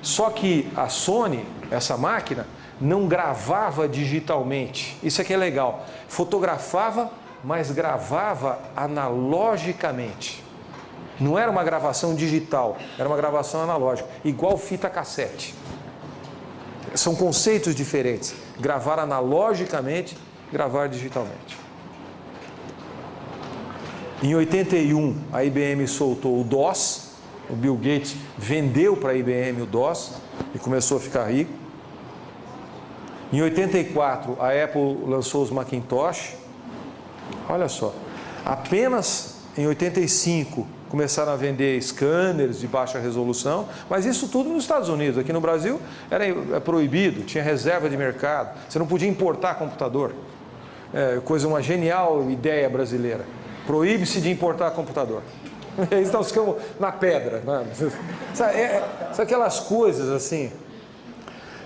Só que a Sony, essa máquina, não gravava digitalmente. Isso aqui é legal. Fotografava, mas gravava analogicamente. Não era uma gravação digital, era uma gravação analógica, igual fita cassete. São conceitos diferentes. Gravar analogicamente, gravar digitalmente. Em 81, a IBM soltou o DOS. O Bill Gates vendeu para a IBM o DOS e começou a ficar rico. Em 84, a Apple lançou os Macintosh. Olha só, apenas em 85 começaram a vender scanners de baixa resolução, mas isso tudo nos Estados Unidos. Aqui no Brasil era proibido, tinha reserva de mercado, você não podia importar computador. Uma genial ideia brasileira. Proíbe-se de importar computador. Eles nós ficamos na pedra. Né? Sabe aquelas coisas assim?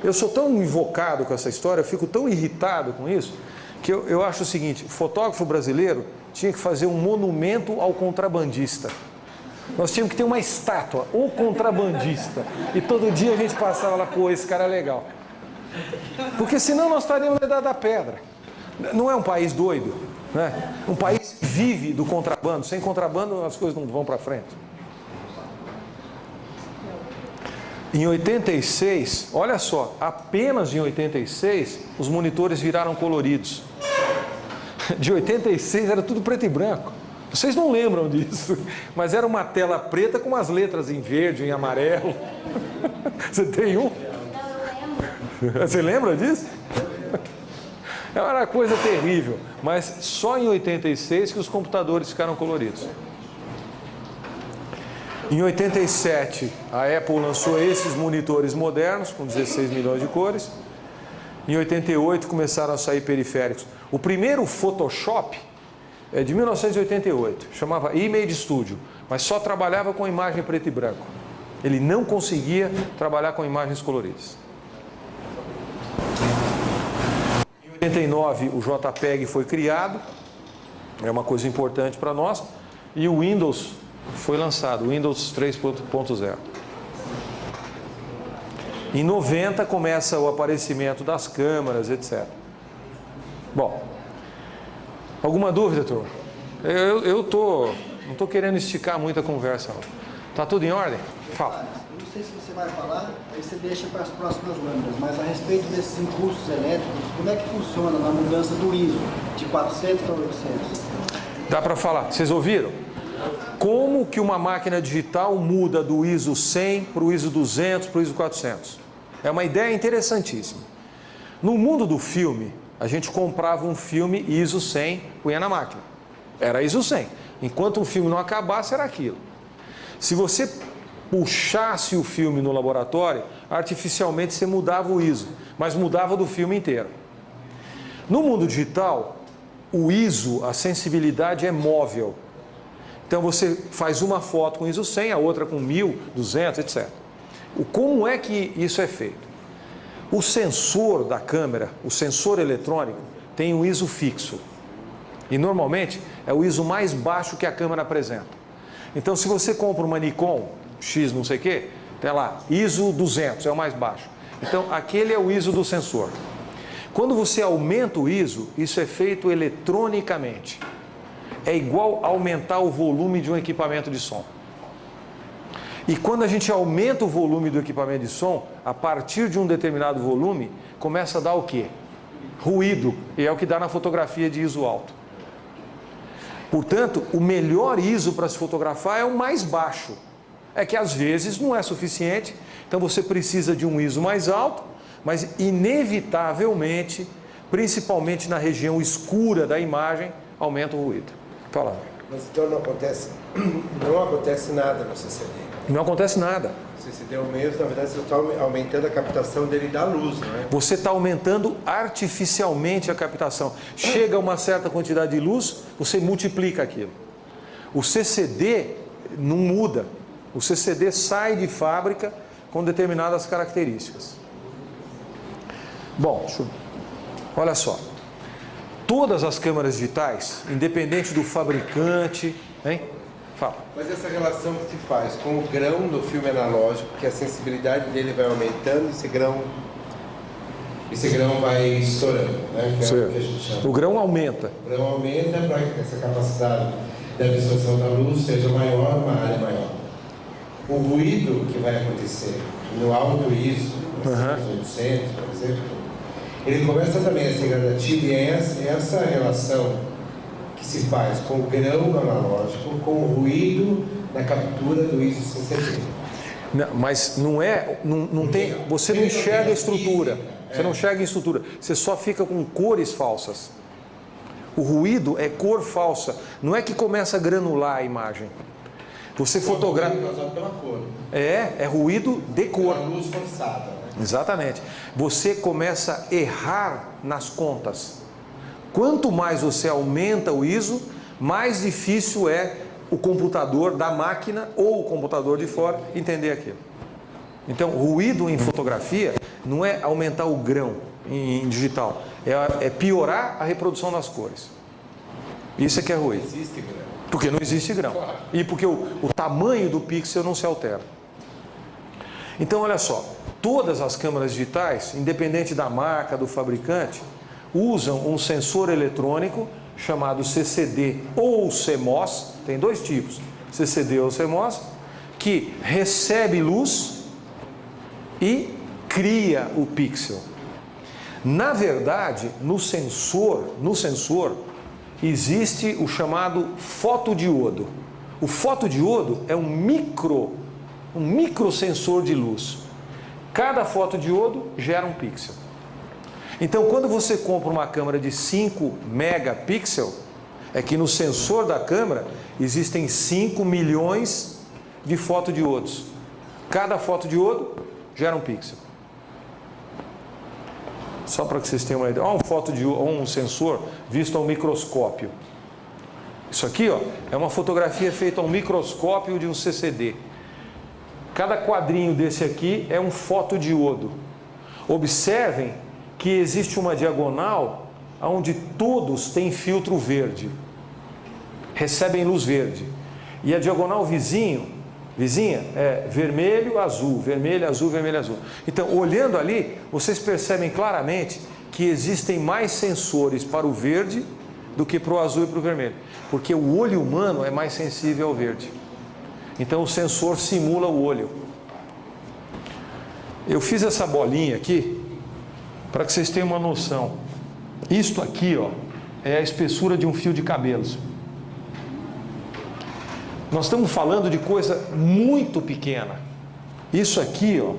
Eu sou tão invocado com essa história, eu fico tão irritado com isso, que eu acho o seguinte, o fotógrafo brasileiro tinha que fazer um monumento ao contrabandista. Nós tínhamos que ter uma estátua, o contrabandista. E todo dia a gente passava lá, esse cara é legal. Porque senão nós estaríamos na idade da pedra. Não é um país doido, né? Um país que vive do contrabando. Sem contrabando as coisas não vão para frente. Em 86, olha só, apenas em 86 os monitores viraram coloridos. De 86 era tudo preto e branco. Vocês não lembram disso, mas era uma tela preta com umas letras em verde, em amarelo. Você tem um? Você lembra disso? Era uma coisa terrível, mas só em 86 que os computadores ficaram coloridos. Em 87, a Apple lançou esses monitores modernos, com 16 milhões de cores. Em 88, começaram a sair periféricos. O primeiro Photoshop é de 1988, chamava Image Studio, mas só trabalhava com imagem preto e branco. Ele não conseguia trabalhar com imagens coloridas. Em 89, o JPEG foi criado, é uma coisa importante para nós, e o Windows foi lançado, o Windows 3.0. Em 90 começa o aparecimento das câmeras, etc. Bom, alguma dúvida, turma? Eu não estou querendo esticar muito a conversa. Está tudo em ordem? Fala. Eu não sei se você vai falar, aí você deixa para as próximas lâminas, mas a respeito desses impulsos elétricos, como é que funciona na mudança do ISO de 400 para 800? Dá para falar. Vocês ouviram? Como que uma máquina digital muda do ISO 100 para o ISO 200 para o ISO 400? É uma ideia interessantíssima. No mundo do filme, a gente comprava um filme ISO 100, punha na máquina. Era ISO 100. Enquanto o filme não acabasse, era aquilo. Se você puxasse o filme no laboratório, artificialmente você mudava o ISO, mas mudava do filme inteiro. No mundo digital, o ISO, a sensibilidade é móvel. Então você faz uma foto com ISO 100, a outra com 1000, 200, etc. Como é que isso é feito? O sensor da câmera, o sensor eletrônico, tem um ISO fixo. E normalmente é o ISO mais baixo que a câmera apresenta. Então se você compra uma Nikon X não sei o que, tem lá ISO 200, é o mais baixo. Então aquele é o ISO do sensor. Quando você aumenta o ISO, isso é feito eletronicamente. É igual aumentar o volume de um equipamento de som. E quando a gente aumenta o volume do equipamento de som, a partir de um determinado volume, começa a dar o quê? Ruído, e é o que dá na fotografia de ISO alto. Portanto, o melhor ISO para se fotografar é o mais baixo. É que às vezes não é suficiente, então você precisa de um ISO mais alto, mas inevitavelmente, principalmente na região escura da imagem, aumenta o ruído. Fala. Mas então não acontece nada no CCD. Não acontece nada. CCD ao menos, na verdade, você está aumentando a captação dele da luz, não é? Você está aumentando artificialmente a captação. Chega a uma certa quantidade de luz, você multiplica aquilo. O CCD não muda. O CCD sai de fábrica com determinadas características. Bom, olha só. Todas as câmeras digitais, independente do fabricante, hein? Fala. Mas essa relação que se faz com o grão do filme analógico, que a sensibilidade dele vai aumentando, esse grão vai estourando, né? Que é o que a gente chama. O grão aumenta. O grão aumenta para que essa capacidade de absorção da luz seja maior, uma área maior. O ruído que vai acontecer no alto ISO, 800, por exemplo, ele começa também a ser gradativo, e é essa relação que se faz com o grão analógico, com o ruído na captura do ISO CCD. Não, mas não é, não tem, você não enxerga a estrutura, você não enxerga a estrutura, você só fica com cores falsas. O ruído é cor falsa, não é que começa a granular a imagem. Você fotografa. É ruído de cor. A luz forçada, né? Exatamente. Você começa a errar nas contas. Quanto mais você aumenta o ISO, mais difícil é o computador da máquina ou o computador de fora entender aquilo. Então, ruído em fotografia não é aumentar o grão em digital, é piorar a reprodução das cores. Isso é que é ruído. Não existe grão. Porque não existe grão. E porque o tamanho do pixel não se altera. Então, olha só, todas as câmeras digitais, independente da marca, do fabricante, usam um sensor eletrônico chamado CCD ou CMOS, tem dois tipos, CCD ou CMOS, que recebe luz e cria o pixel. Na verdade, no sensor existe o chamado fotodiodo. O fotodiodo é um microsensor de luz. Cada fotodiodo gera um pixel. Então, quando você compra uma câmera de 5 megapixels, é que no sensor da câmera existem 5 milhões de fotodiodos. Cada fotodiodo gera um pixel. Só para que vocês tenham uma ideia. Olha um sensor visto ao microscópio. Isso aqui, ó, é uma fotografia feita ao microscópio de um CCD. Cada quadrinho desse aqui é um fotodiodo. Observem que existe uma diagonal onde todos têm filtro verde. Recebem luz verde. E a diagonal vizinha é vermelho, azul, vermelho, azul, vermelho, azul. Então, olhando ali, vocês percebem claramente que existem mais sensores para o verde do que para o azul e para o vermelho. Porque o olho humano é mais sensível ao verde. Então, o sensor simula o olho. Eu fiz essa bolinha aqui para que vocês tenham uma noção. Isto aqui, ó, é a espessura de um fio de cabelos. Nós estamos falando de coisa muito pequena. Isso aqui, ó,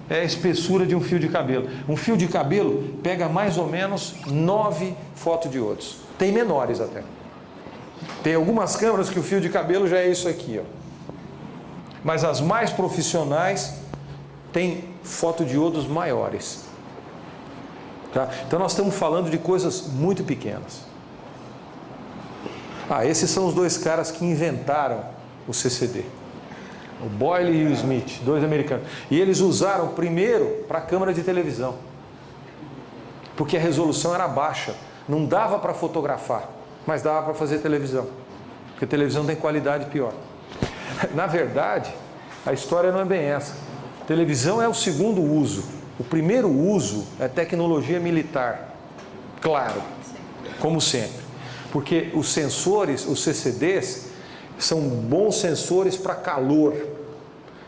é a espessura de um fio de cabelo. Um fio de cabelo pega mais ou menos 9 fotodiodos. Tem menores até. Tem algumas câmeras que o fio de cabelo já é isso aqui, ó. Mas as mais profissionais têm fotodiodos maiores. Tá? Então nós estamos falando de coisas muito pequenas. Esses são os dois caras que inventaram o CCD. O Boyle e o Smith, dois americanos. E eles usaram primeiro para câmera de televisão. Porque a resolução era baixa. Não dava para fotografar, mas dava para fazer televisão. Porque televisão tem qualidade pior. Na verdade, a história não é bem essa. Televisão é o segundo uso. O primeiro uso é tecnologia militar. Claro, como sempre. Porque os sensores, os CCDs, são bons sensores para calor.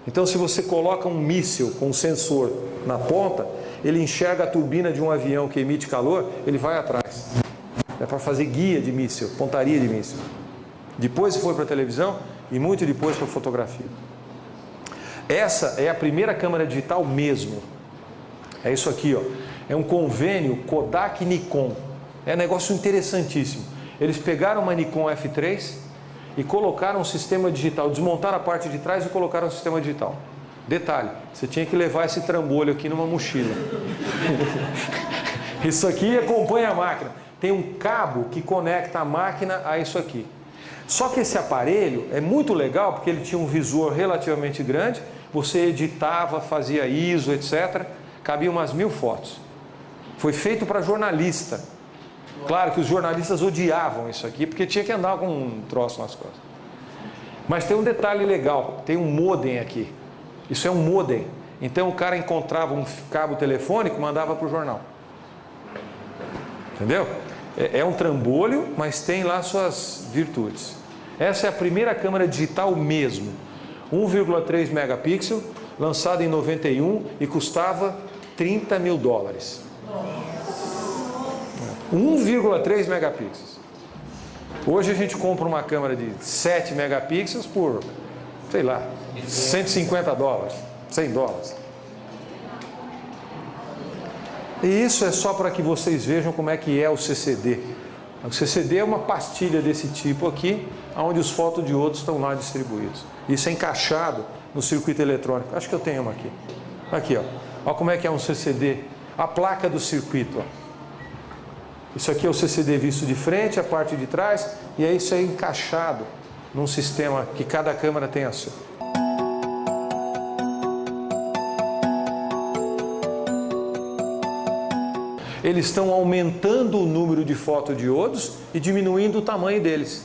Então, se você coloca um míssil com um sensor na ponta, ele enxerga a turbina de um avião que emite calor, ele vai atrás. É para fazer guia de míssil, pontaria de míssil. Depois foi para a televisão e muito depois para a fotografia. Essa é a primeira câmera digital mesmo. É isso aqui, ó. É um convênio Kodak-Nikon. É um negócio interessantíssimo. Eles pegaram uma Nikon F3 e colocaram um sistema digital, desmontaram a parte de trás e colocaram um sistema digital. Detalhe, você tinha que levar esse trambolho aqui numa mochila. Isso aqui acompanha a máquina. Tem um cabo que conecta a máquina a isso aqui. Só que esse aparelho é muito legal porque ele tinha um visor relativamente grande, você editava, fazia ISO, etc. Cabia umas 1000 fotos. Foi feito para jornalista. Claro que os jornalistas odiavam isso aqui porque tinha que andar com um troço nas costas. Mas tem um detalhe legal, tem um modem aqui. Isso é um modem. Então o cara encontrava um cabo telefônico e mandava para o jornal. Entendeu? É um trambolho, mas tem lá suas virtudes. Essa é a primeira câmera digital mesmo. 1,3 megapixel, lançada em 91 e custava $30 mil. 1,3 megapixels. Hoje a gente compra uma câmera de 7 megapixels por, sei lá, $150, $100. E isso é só para que vocês vejam como é que é o CCD. O CCD é uma pastilha desse tipo aqui, onde os fotodiodos estão lá distribuídos. Isso é encaixado no circuito eletrônico. Acho que eu tenho uma aqui. Aqui, ó. Olha como é que é um CCD. A placa do circuito, ó. Isso aqui é o CCD visto de frente, a parte de trás, e aí isso é encaixado num sistema que cada câmera tem a sua. Eles estão aumentando o número de fotodiodos e diminuindo o tamanho deles,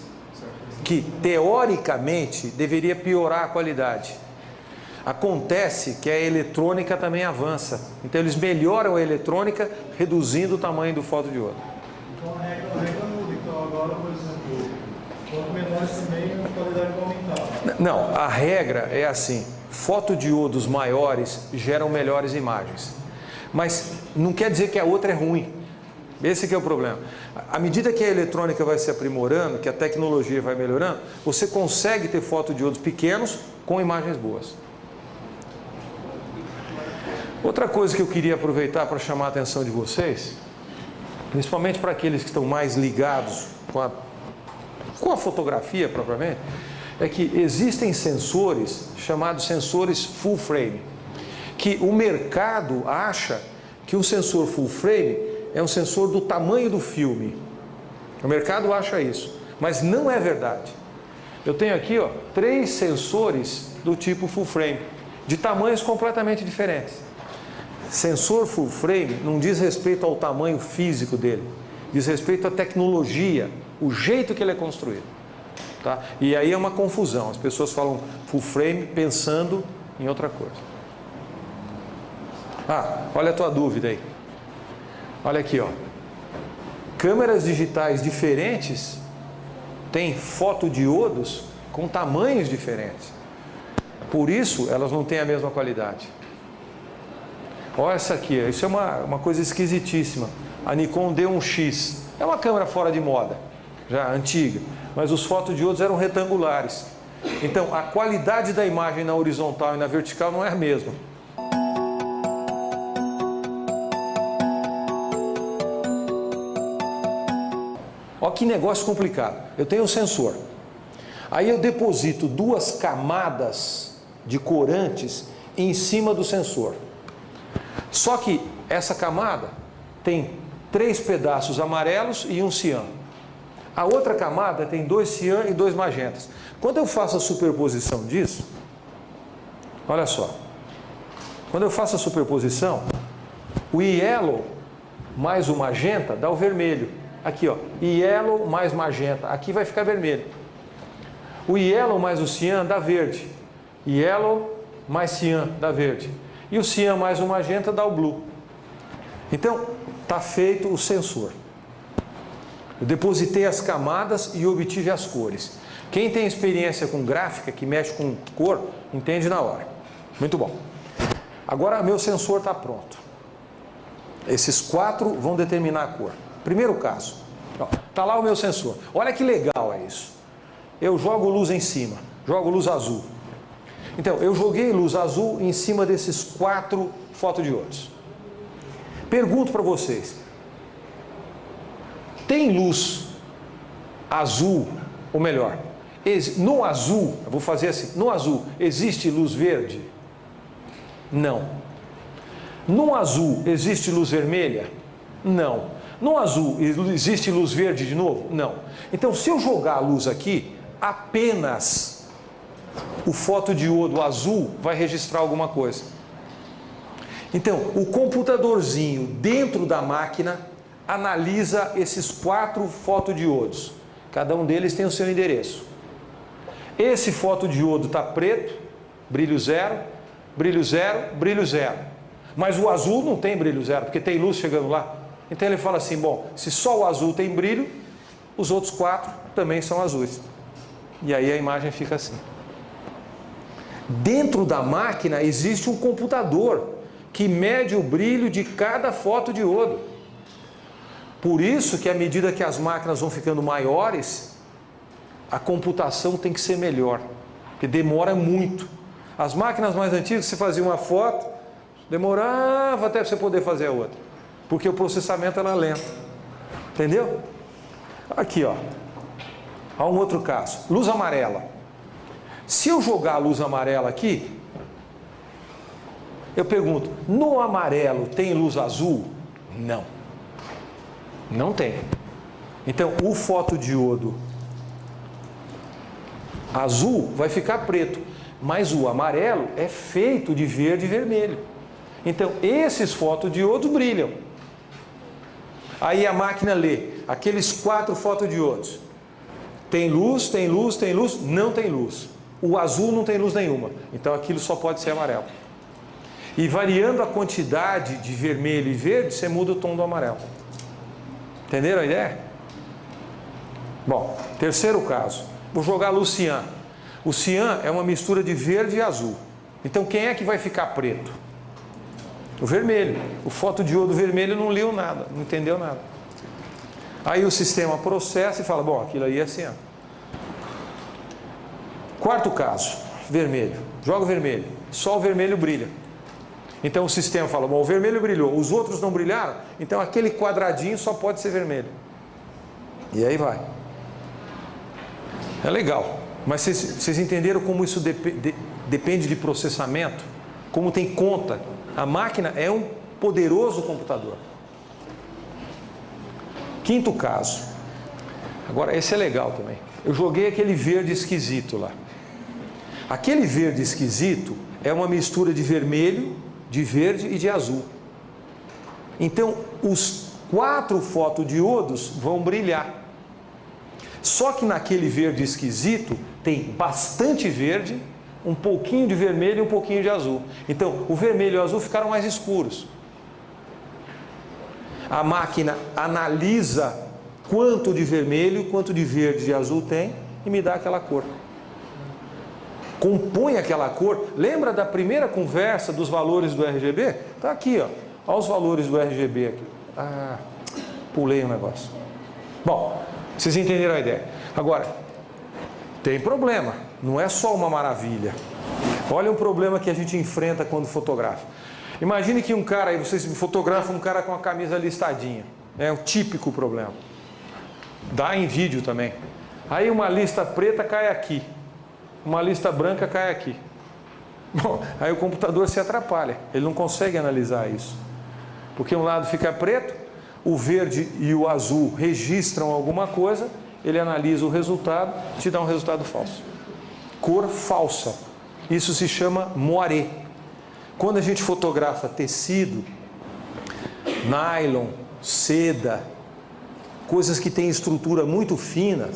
que teoricamente deveria piorar a qualidade. Acontece que a eletrônica também avança, então eles melhoram a eletrônica reduzindo o tamanho do fotodiodo. Então a regra muda, então agora, por exemplo, quanto menores também a qualidade vai aumentar. Não, a regra é assim, fotodiodos maiores geram melhores imagens. Mas não quer dizer que a outra é ruim. Esse que é o problema. À medida que a eletrônica vai se aprimorando, que a tecnologia vai melhorando, você consegue ter fotodiodos pequenos com imagens boas. Outra coisa que eu queria aproveitar para chamar a atenção de vocês, principalmente para aqueles que estão mais ligados com a fotografia propriamente, é que existem sensores chamados sensores full frame, que o mercado acha que um sensor full frame é um sensor do tamanho do filme. O mercado acha isso, mas não é verdade. Eu tenho aqui, ó, 3 sensores do tipo full frame, de tamanhos completamente diferentes. Sensor full frame não diz respeito ao tamanho físico dele, diz respeito à tecnologia, o jeito que ele é construído. Tá? E aí é uma confusão, as pessoas falam full frame pensando em outra coisa. Ah, olha a tua dúvida aí. Olha aqui, ó. Câmeras digitais diferentes têm fotodiodos com tamanhos diferentes. Por isso, elas não têm a mesma qualidade. Olha essa aqui, isso é uma coisa esquisitíssima. A Nikon D1X. É uma câmera fora de moda, já antiga. Mas os fotodiodos eram retangulares. Então, a qualidade da imagem na horizontal e na vertical não é a mesma. Olha que negócio complicado. Eu tenho um sensor. Aí eu deposito 2 camadas de corantes em cima do sensor. Só que essa camada tem 3 pedaços amarelos e um cian. A outra camada tem 2 cian e 2 magentas. Quando eu faço a superposição disso, olha só. Quando eu faço a superposição, o yellow mais o magenta dá o vermelho. Aqui, ó, yellow mais magenta, aqui vai ficar vermelho. O yellow mais o cian dá verde. Yellow mais cian dá verde. E o cian mais o magenta dá o blue. Então, está feito o sensor. Eu depositei as camadas e obtive as cores. Quem tem experiência com gráfica, que mexe com cor, entende na hora. Muito bom. Agora, meu sensor está pronto. Esses 4 vão determinar a cor. Primeiro caso, está lá o meu sensor. Olha que legal é isso. Eu jogo luz em cima, jogo luz azul. Então, eu joguei luz azul em cima desses 4 fotodiodos. Pergunto para vocês, tem luz azul, ou melhor, no azul, eu vou fazer assim, no azul existe luz verde? Não. No azul existe luz vermelha? Não. No azul existe luz verde de novo? Não. Então, se eu jogar a luz aqui, apenas o fotodiodo azul vai registrar alguma coisa. Então, o computadorzinho dentro da máquina analisa esses 4 fotodiodos. Cada um deles tem o seu endereço. Esse fotodiodo está preto, brilho 0, brilho 0, brilho 0. Mas o azul não tem brilho 0, porque tem luz chegando lá. Então ele fala assim, bom, se só o azul tem brilho, os outros 4 também são azuis. E aí a imagem fica assim. Dentro da máquina existe um computador que mede o brilho de cada fotodiodo. Por isso que à medida que as máquinas vão ficando maiores, a computação tem que ser melhor, porque demora muito. As máquinas mais antigas, você fazia uma foto, demorava até você poder fazer a outra, porque o processamento era lento. Entendeu? Aqui, ó. Há um outro caso. Luz amarela. Se eu jogar a luz amarela aqui, eu pergunto, no amarelo tem luz azul? Não. Não tem. Então, o fotodiodo azul vai ficar preto, mas o amarelo é feito de verde e vermelho. Então, esses fotodiodos brilham. Aí a máquina lê aqueles 4 fotodiodos. Tem luz, tem luz, tem luz, não tem luz. O azul não tem luz nenhuma. Então, aquilo só pode ser amarelo. E variando a quantidade de vermelho e verde, você muda o tom do amarelo. Entenderam a ideia? Bom, terceiro caso. Vou jogar luz cian. O cian é uma mistura de verde e azul. Então, quem é que vai ficar preto? O vermelho. O fotodiodo vermelho não leu nada, não entendeu nada. Aí o sistema processa e fala, bom, aquilo aí é cian. Quarto caso, vermelho. Joga o vermelho. Só o vermelho brilha. Então o sistema fala, bom, o vermelho brilhou, os outros não brilharam, então aquele quadradinho só pode ser vermelho. E aí vai. É legal, mas vocês entenderam como isso depende de processamento? Como tem conta? A máquina é um poderoso computador. Quinto caso. Agora, esse é legal também. Eu joguei aquele verde esquisito lá. Aquele verde esquisito é uma mistura de vermelho, de verde e de azul. Então, os 4 fotodiodos vão brilhar. Só que naquele verde esquisito tem bastante verde, um pouquinho de vermelho e um pouquinho de azul. Então, o vermelho e o azul ficaram mais escuros. A máquina analisa quanto de vermelho, quanto de verde e azul tem e me dá aquela cor. Compõe aquela cor. Lembra da primeira conversa dos valores do RGB? Está aqui, ó. Olha os valores do RGB aqui. Ah, pulei um negócio. Bom, vocês entenderam a ideia. Agora, tem problema. Não é só uma maravilha. Olha um problema que a gente enfrenta quando fotografa. Imagine que um cara, aí vocês fotografam um cara com a camisa listadinha. É um típico problema. Dá em vídeo também. Aí uma lista preta cai aqui. Uma lista branca cai aqui. Bom, aí o computador se atrapalha. Ele não consegue analisar isso. Porque um lado fica preto, o verde e o azul registram alguma coisa, ele analisa o resultado, te dá um resultado falso. Cor falsa. Isso se chama moiré. Quando a gente fotografa tecido, nylon, seda, coisas que têm estrutura muito fina,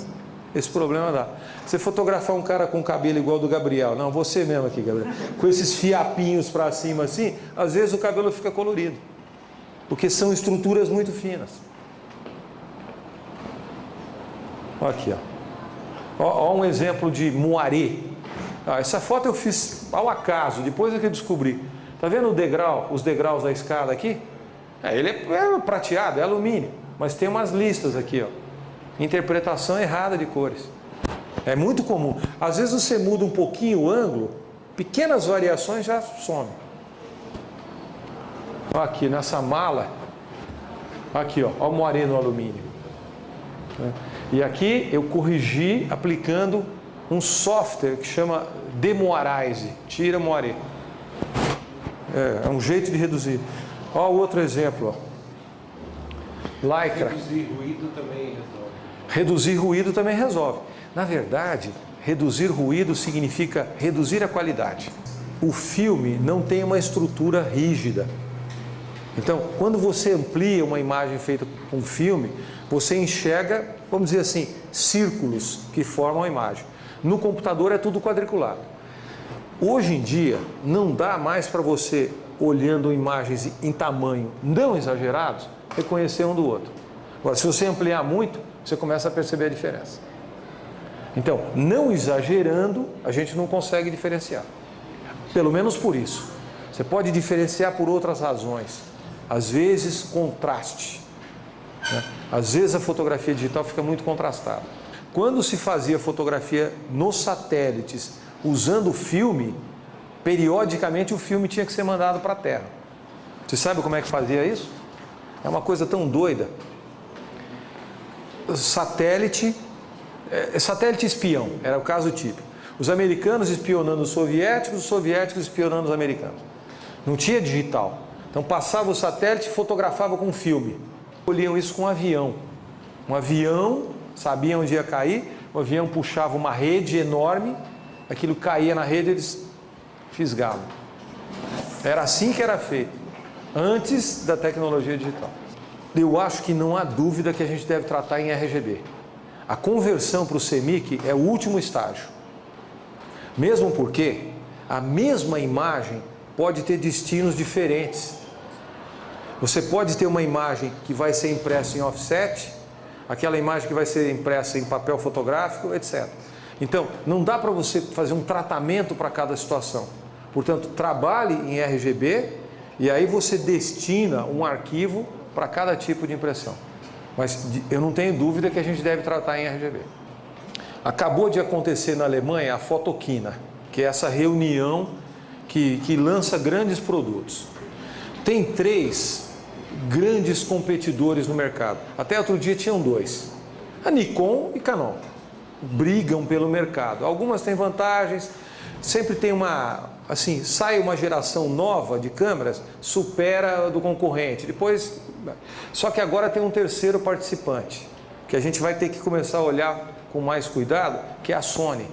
esse problema dá. Você fotografar um cara com cabelo igual ao do Gabriel, não, você mesmo aqui, Gabriel, com esses fiapinhos para cima assim, às vezes o cabelo fica colorido, porque são estruturas muito finas. Olha aqui, ó. Olha um exemplo de moiré. Essa foto eu fiz ao acaso, depois é que eu descobri. Está vendo o degrau, os degraus da escada aqui? Ele é prateado, é alumínio, mas tem umas listas aqui, ó. Interpretação errada de cores. É muito comum. Às vezes você muda um pouquinho o ângulo, pequenas variações já somem. Olha aqui nessa mala, aqui ó, olha o moiré no alumínio. E aqui eu corrigi aplicando um software que chama Demoirize, tira moiré. É um jeito de reduzir. Ó, o outro exemplo, ó. Lycra. Reduzir ruído também resolve. Reduzir ruído também resolve. Na verdade, reduzir ruído significa reduzir a qualidade. O filme não tem uma estrutura rígida. Então, quando você amplia uma imagem feita com filme, você enxerga, vamos dizer assim, círculos que formam a imagem. No computador é tudo quadriculado. Hoje em dia, não dá mais para você, olhando imagens em tamanho não exagerados, reconhecer um do outro. Agora, se você ampliar muito, você começa a perceber a diferença. Então, não exagerando, a gente não consegue diferenciar. Pelo menos por isso. Você pode diferenciar por outras razões. Às vezes, contraste. Né? Às vezes a fotografia digital fica muito contrastada. Quando se fazia fotografia nos satélites usando filme, periodicamente o filme tinha que ser mandado para a Terra. Você sabe como é que fazia isso? É uma coisa tão doida. Satélite espião, era o caso típico. Os americanos espionando os soviéticos espionando os americanos. Não tinha digital. Então passava o satélite e fotografava com filme. Colhiam isso com um avião. Um avião, sabia onde ia cair, o avião puxava uma rede enorme, aquilo caía na rede e eles fisgavam. Era assim que era feito, antes da tecnologia digital. Eu acho que não há dúvida que a gente deve tratar em RGB. A conversão para o CMYK é o último estágio. Mesmo porque a mesma imagem pode ter destinos diferentes. Você pode ter uma imagem que vai ser impressa em offset, aquela imagem que vai ser impressa em papel fotográfico, etc. Então, não dá para você fazer um tratamento para cada situação. Portanto, trabalhe em RGB e aí você destina um arquivo para cada tipo de impressão. Mas eu não tenho dúvida que a gente deve tratar em RGB. Acabou de acontecer na Alemanha a Photokina, que é essa reunião que lança grandes produtos. Tem 3 grandes competidores no mercado. Até outro dia tinham 2. A Nikon e Canon. Brigam pelo mercado. Algumas têm vantagens, sempre tem sai uma geração nova de câmeras, supera a do concorrente. Depois, só que agora tem um terceiro participante, que a gente vai ter que começar a olhar com mais cuidado, que é a Sony.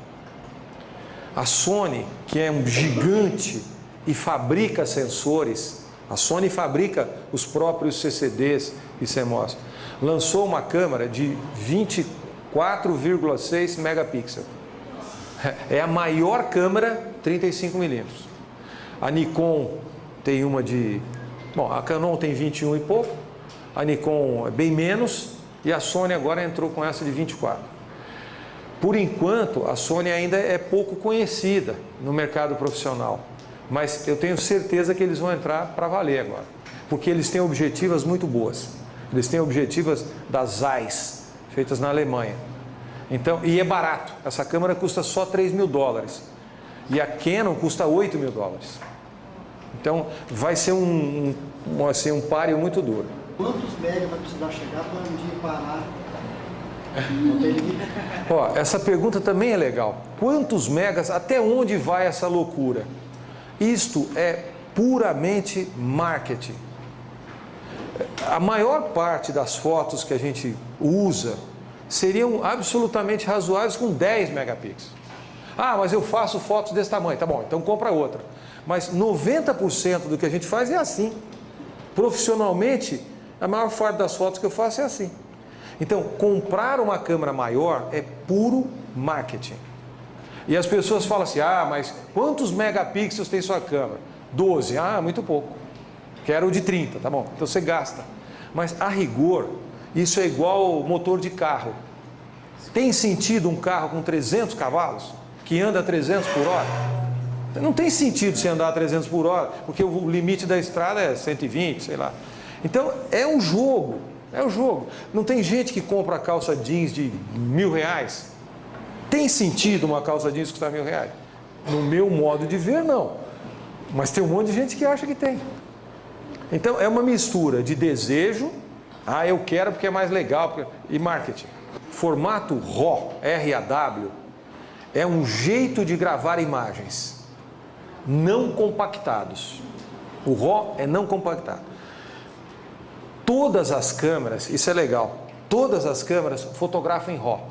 A Sony, que é um gigante e fabrica sensores, a Sony fabrica os próprios CCDs e CMOS, lançou uma câmera de 24,6 megapixels. É a maior câmera 35mm. A Nikon tem uma de... Bom, a Canon tem 21 e pouco, a Nikon é bem menos e a Sony agora entrou com essa de 24. Por enquanto, a Sony ainda é pouco conhecida no mercado profissional, mas eu tenho certeza que eles vão entrar para valer agora, porque eles têm objetivas muito boas. Eles têm objetivas das Zeiss, feitas na Alemanha. Então, e é barato. Essa câmera custa só $3.000 e a Canon custa $8.000. Então, vai ser um páreo muito duro. Quantos mega vai precisar chegar para um dia parar? Não tem limite. Ó, essa pergunta também é legal. Quantos megas, até onde vai essa loucura? Isto é puramente marketing. A maior parte das fotos que a gente usa seriam absolutamente razoáveis com 10 megapixels. Ah, mas eu faço fotos desse tamanho. Tá bom, então compra outra. Mas 90% do que a gente faz é assim. Profissionalmente, a maior parte das fotos que eu faço é assim. Então, comprar uma câmera maior é puro marketing. E as pessoas falam assim, ah, mas quantos megapixels tem sua câmera? 12, ah, muito pouco. Quero de 30, tá bom, então você gasta. Mas a rigor, isso é igual motor de carro. Tem sentido um carro com 300 cavalos, que anda a 300 por hora? Não tem sentido você andar a 300 por hora, porque o limite da estrada é 120, sei lá. Então, é um jogo. É o jogo. Não tem gente que compra calça jeans de R$1.000. Tem sentido uma calça jeans custar R$1.000? No meu modo de ver, não. Mas tem um monte de gente que acha que tem. Então, é uma mistura de desejo, ah, eu quero porque é mais legal, e marketing. Formato RAW, R-A-W, é um jeito de gravar imagens não compactados. O RAW é não compactado. Todas as câmeras, isso é legal, todas as câmeras fotografam em RAW.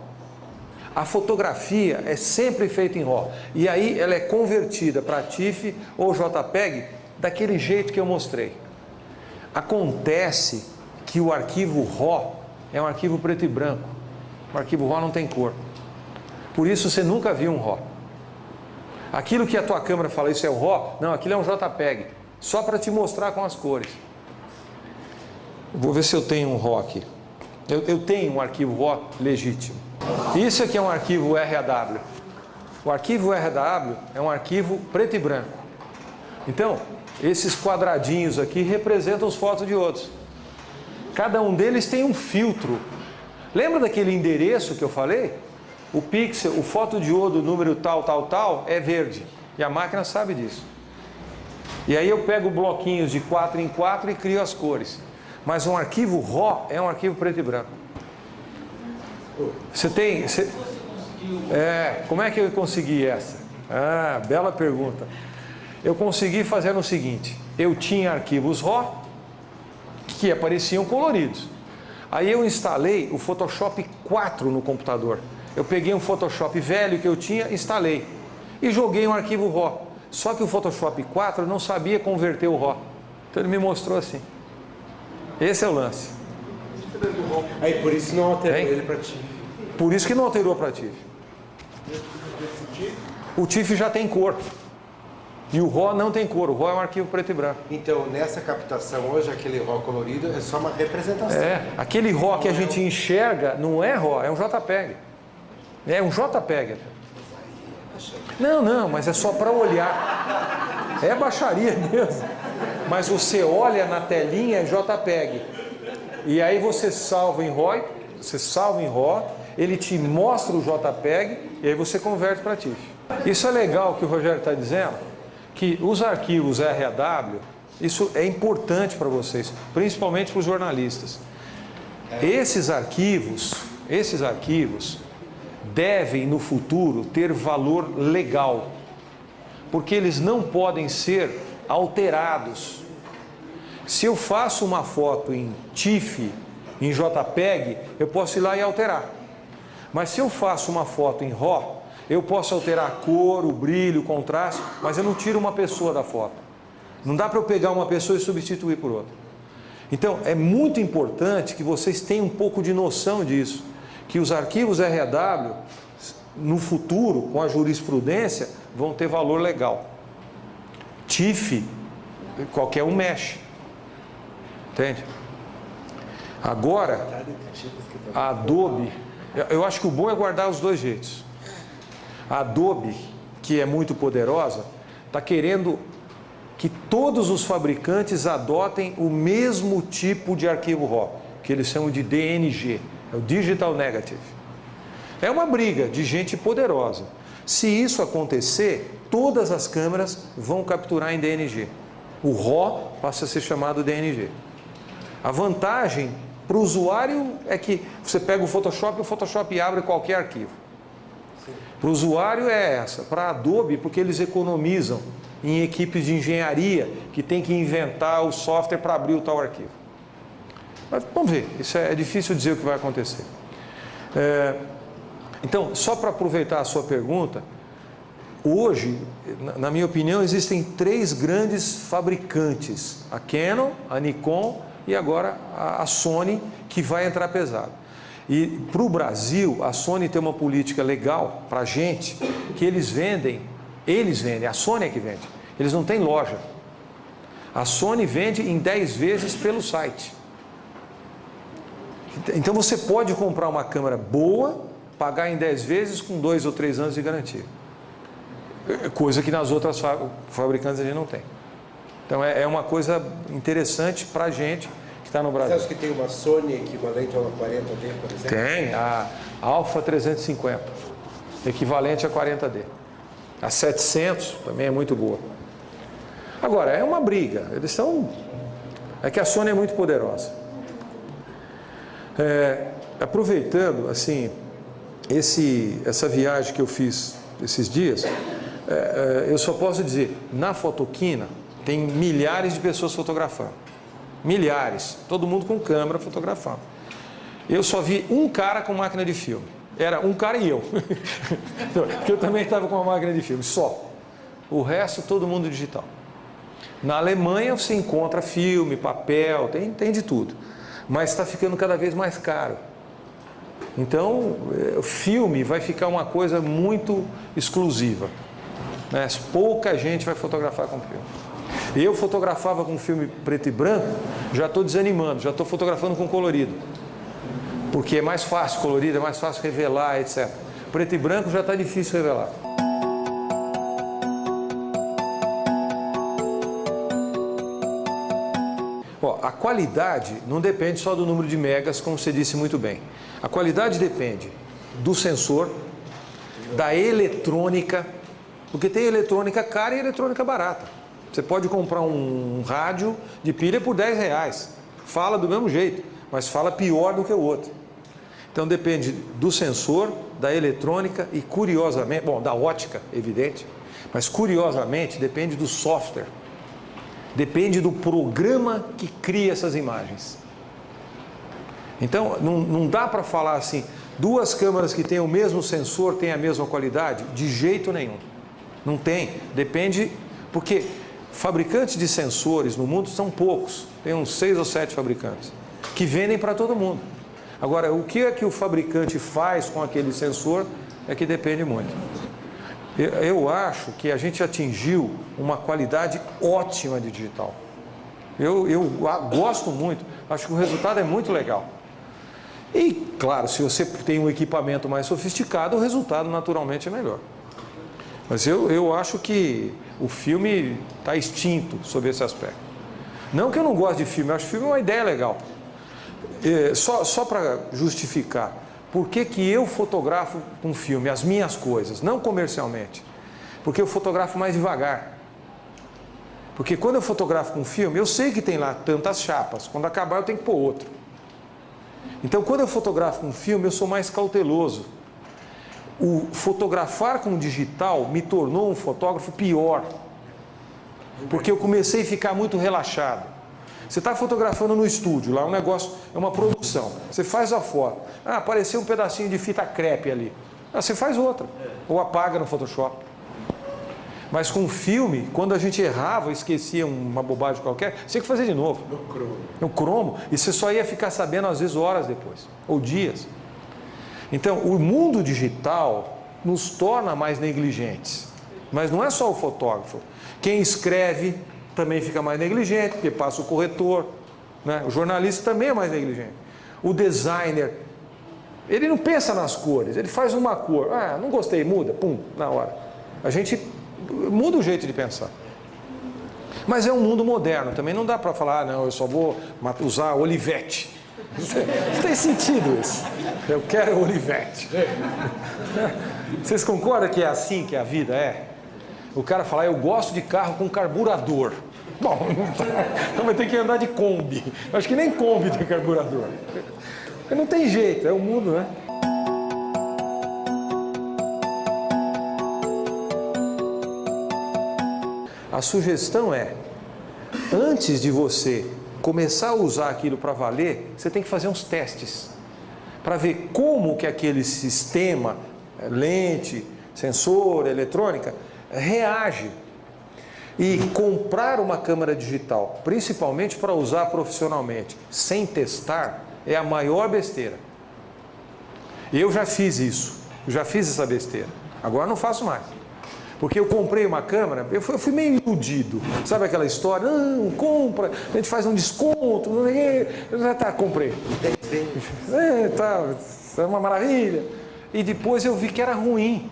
A fotografia é sempre feita em RAW. E aí ela é convertida para TIFF ou JPEG daquele jeito que eu mostrei. Acontece que o arquivo RAW é um arquivo preto e branco. O arquivo RAW não tem cor. Por isso você nunca viu um RAW. Aquilo que a tua câmera fala, isso é o RAW? Não, aquilo é um JPEG. Só para te mostrar com as cores. Vou ver se eu tenho um RAW aqui. Eu tenho um arquivo RAW legítimo. Isso aqui é um arquivo RAW. O arquivo RAW é um arquivo preto e branco. Então, esses quadradinhos aqui representam os fotodiodos. Cada um deles tem um filtro. Lembra daquele endereço que eu falei? O pixel, o fotodiodo número tal, tal, tal é verde. E a máquina sabe disso. E aí eu pego bloquinhos de 4 em 4 e crio as cores. Mas um arquivo RAW é um arquivo preto e branco. Você tem... como é que eu consegui essa? Ah, bela pergunta. Eu consegui fazendo o seguinte. Eu tinha arquivos RAW que apareciam coloridos. Aí eu instalei o Photoshop 4 no computador. Eu peguei um Photoshop velho que eu tinha, instalei. E joguei um arquivo RAW. Só que o Photoshop 4 não sabia converter o RAW. Então ele me mostrou assim. Esse é o lance. Aí por isso não alterou ele para TIFF. Por isso que não alterou para TIFF. O TIFF já tem cor. E o RAW não tem cor. O RAW é um arquivo preto e branco. Então, nessa captação hoje, aquele RAW colorido é só uma representação. Aquele RAW que a gente enxerga não é RAW, é um JPEG. É um JPEG. Não, mas é só para olhar. É baixaria mesmo. Mas você olha na telinha, é JPEG. E aí você salva em RAW, ele te mostra o JPEG e aí você converte para TIFF. Isso é legal que o Rogério está dizendo, que os arquivos RAW, isso é importante para vocês, principalmente para os jornalistas. Esses arquivos devem no futuro ter valor legal, porque eles não podem ser alterados. Se eu faço uma foto em TIFF, em JPEG, eu posso ir lá e alterar. Mas se eu faço uma foto em RAW, eu posso alterar a cor, o brilho, o contraste, mas eu não tiro uma pessoa da foto. Não dá para eu pegar uma pessoa e substituir por outra. Então, é muito importante que vocês tenham um pouco de noção disso, que os arquivos RAW, no futuro, com a jurisprudência, vão ter valor legal. TIFF, qualquer um mexe. Entende? Agora, a Adobe, eu acho que o bom é guardar os dois jeitos. A Adobe, que é muito poderosa, está querendo que todos os fabricantes adotem o mesmo tipo de arquivo RAW, que eles chamam de DNG, é o Digital Negative. É uma briga de gente poderosa. Se isso acontecer, todas as câmeras vão capturar em DNG. O RAW passa a ser chamado DNG. A vantagem para o usuário é que você pega o Photoshop abre qualquer arquivo. Para o usuário é essa. Para a Adobe, porque eles economizam em equipes de engenharia que tem que inventar o software para abrir o tal arquivo. Mas vamos ver, isso é difícil dizer o que vai acontecer. Então, só para aproveitar a sua pergunta, hoje, na minha opinião, existem 3 grandes fabricantes. A Canon, a Nikon e agora a Sony, que vai entrar pesado. E para o Brasil, a Sony tem uma política legal para a gente, que eles vendem, a Sony é que vende, eles não têm loja. A Sony vende em 10 vezes pelo site. Então você pode comprar uma câmera boa, pagar em 10 vezes com 2 ou 3 anos de garantia. Coisa que nas outras fabricantes a gente não tem. Então é uma coisa interessante para a gente que está no Brasil. Você acha que tem uma Sony equivalente a uma 40D, por exemplo? Tem, a Alpha 350, equivalente a 40D. A 700 também é muito boa. Agora, é uma briga. É que a Sony é muito poderosa. Aproveitando, assim, essa viagem que eu fiz esses dias, eu só posso dizer, na Fotoquina, tem milhares de pessoas fotografando. Milhares. Todo mundo com câmera fotografando. Eu só vi um cara com máquina de filme. Era um cara e eu. Porque eu também estava com uma máquina de filme, só. O resto, todo mundo digital. Na Alemanha você encontra filme, papel, tem de tudo. Mas está ficando cada vez mais caro. Então, o filme vai ficar uma coisa muito exclusiva. Né? Pouca gente vai fotografar com filme. Eu fotografava com filme preto e branco, já estou desanimando, já estou fotografando com colorido. Porque é mais fácil colorido, é mais fácil revelar, etc. Preto e branco já está difícil revelar. Ó, a qualidade não depende só do número de megas, como você disse muito bem. A qualidade depende do sensor, da eletrônica, porque tem eletrônica cara e eletrônica barata. Você pode comprar um rádio de pilha por R$10. Fala do mesmo jeito, mas fala pior do que o outro. Então depende do sensor, da eletrônica e curiosamente, bom, da ótica, evidente, mas curiosamente depende do software. Depende do programa que cria essas imagens. Então, não dá para falar assim, duas câmeras que têm o mesmo sensor têm a mesma qualidade? De jeito nenhum. Não tem. Depende, porque fabricantes de sensores no mundo são poucos. Tem uns 6 ou 7 fabricantes que vendem para todo mundo. Agora, o que é que o fabricante faz com aquele sensor é que depende muito. Eu acho que a gente atingiu uma qualidade ótima de digital. Eu gosto muito, acho que o resultado é muito legal. E, claro, se você tem um equipamento mais sofisticado, o resultado naturalmente é melhor. Mas eu acho que o filme está extinto sob esse aspecto. Não que eu não goste de filme, eu acho que filme é uma ideia legal. Só para justificar. Por que eu fotografo com filme as minhas coisas, não comercialmente? Porque eu fotografo mais devagar. Porque quando eu fotografo com filme, eu sei que tem lá tantas chapas. Quando acabar, eu tenho que pôr outro. Então, quando eu fotografo com filme, eu sou mais cauteloso. O fotografar com digital me tornou um fotógrafo pior. Porque eu comecei a ficar muito relaxado. Você está fotografando no estúdio, lá um negócio, é uma produção. Você faz a foto. Ah, apareceu um pedacinho de fita crepe ali. Ah, você faz outra. Ou apaga no Photoshop. Mas com filme, quando a gente errava, esquecia uma bobagem qualquer, você tinha que fazer de novo. No cromo. E você só ia ficar sabendo, às vezes, horas depois. Ou dias. Então, o mundo digital nos torna mais negligentes. Mas não é só o fotógrafo. Quem escreve também fica mais negligente, porque passa o corretor, né? O jornalista também é mais negligente. O designer, ele não pensa nas cores, ele faz uma cor. Ah, não gostei, muda, pum, na hora. A gente muda o jeito de pensar. Mas é um mundo moderno, também não dá para falar, não, eu só vou usar Olivetti. Não tem sentido isso. Eu quero Olivetti. Vocês concordam que é assim que a vida é? O cara fala, eu gosto de carro com carburador. Bom, então vai ter que andar de Kombi. Eu acho que nem Kombi tem carburador. Não tem jeito, é o mundo, né? A sugestão é, antes de você começar a usar aquilo para valer, você tem que fazer uns testes. Para ver como que aquele sistema, lente, sensor, eletrônica, reage. E comprar uma câmera digital, principalmente para usar profissionalmente, sem testar, é a maior besteira. Eu já fiz isso, já fiz essa besteira. Agora não faço mais. Porque eu comprei uma câmera, eu fui meio iludido. Sabe aquela história? Não, compra, a gente faz um desconto, comprei. É uma maravilha. E depois eu vi que era ruim.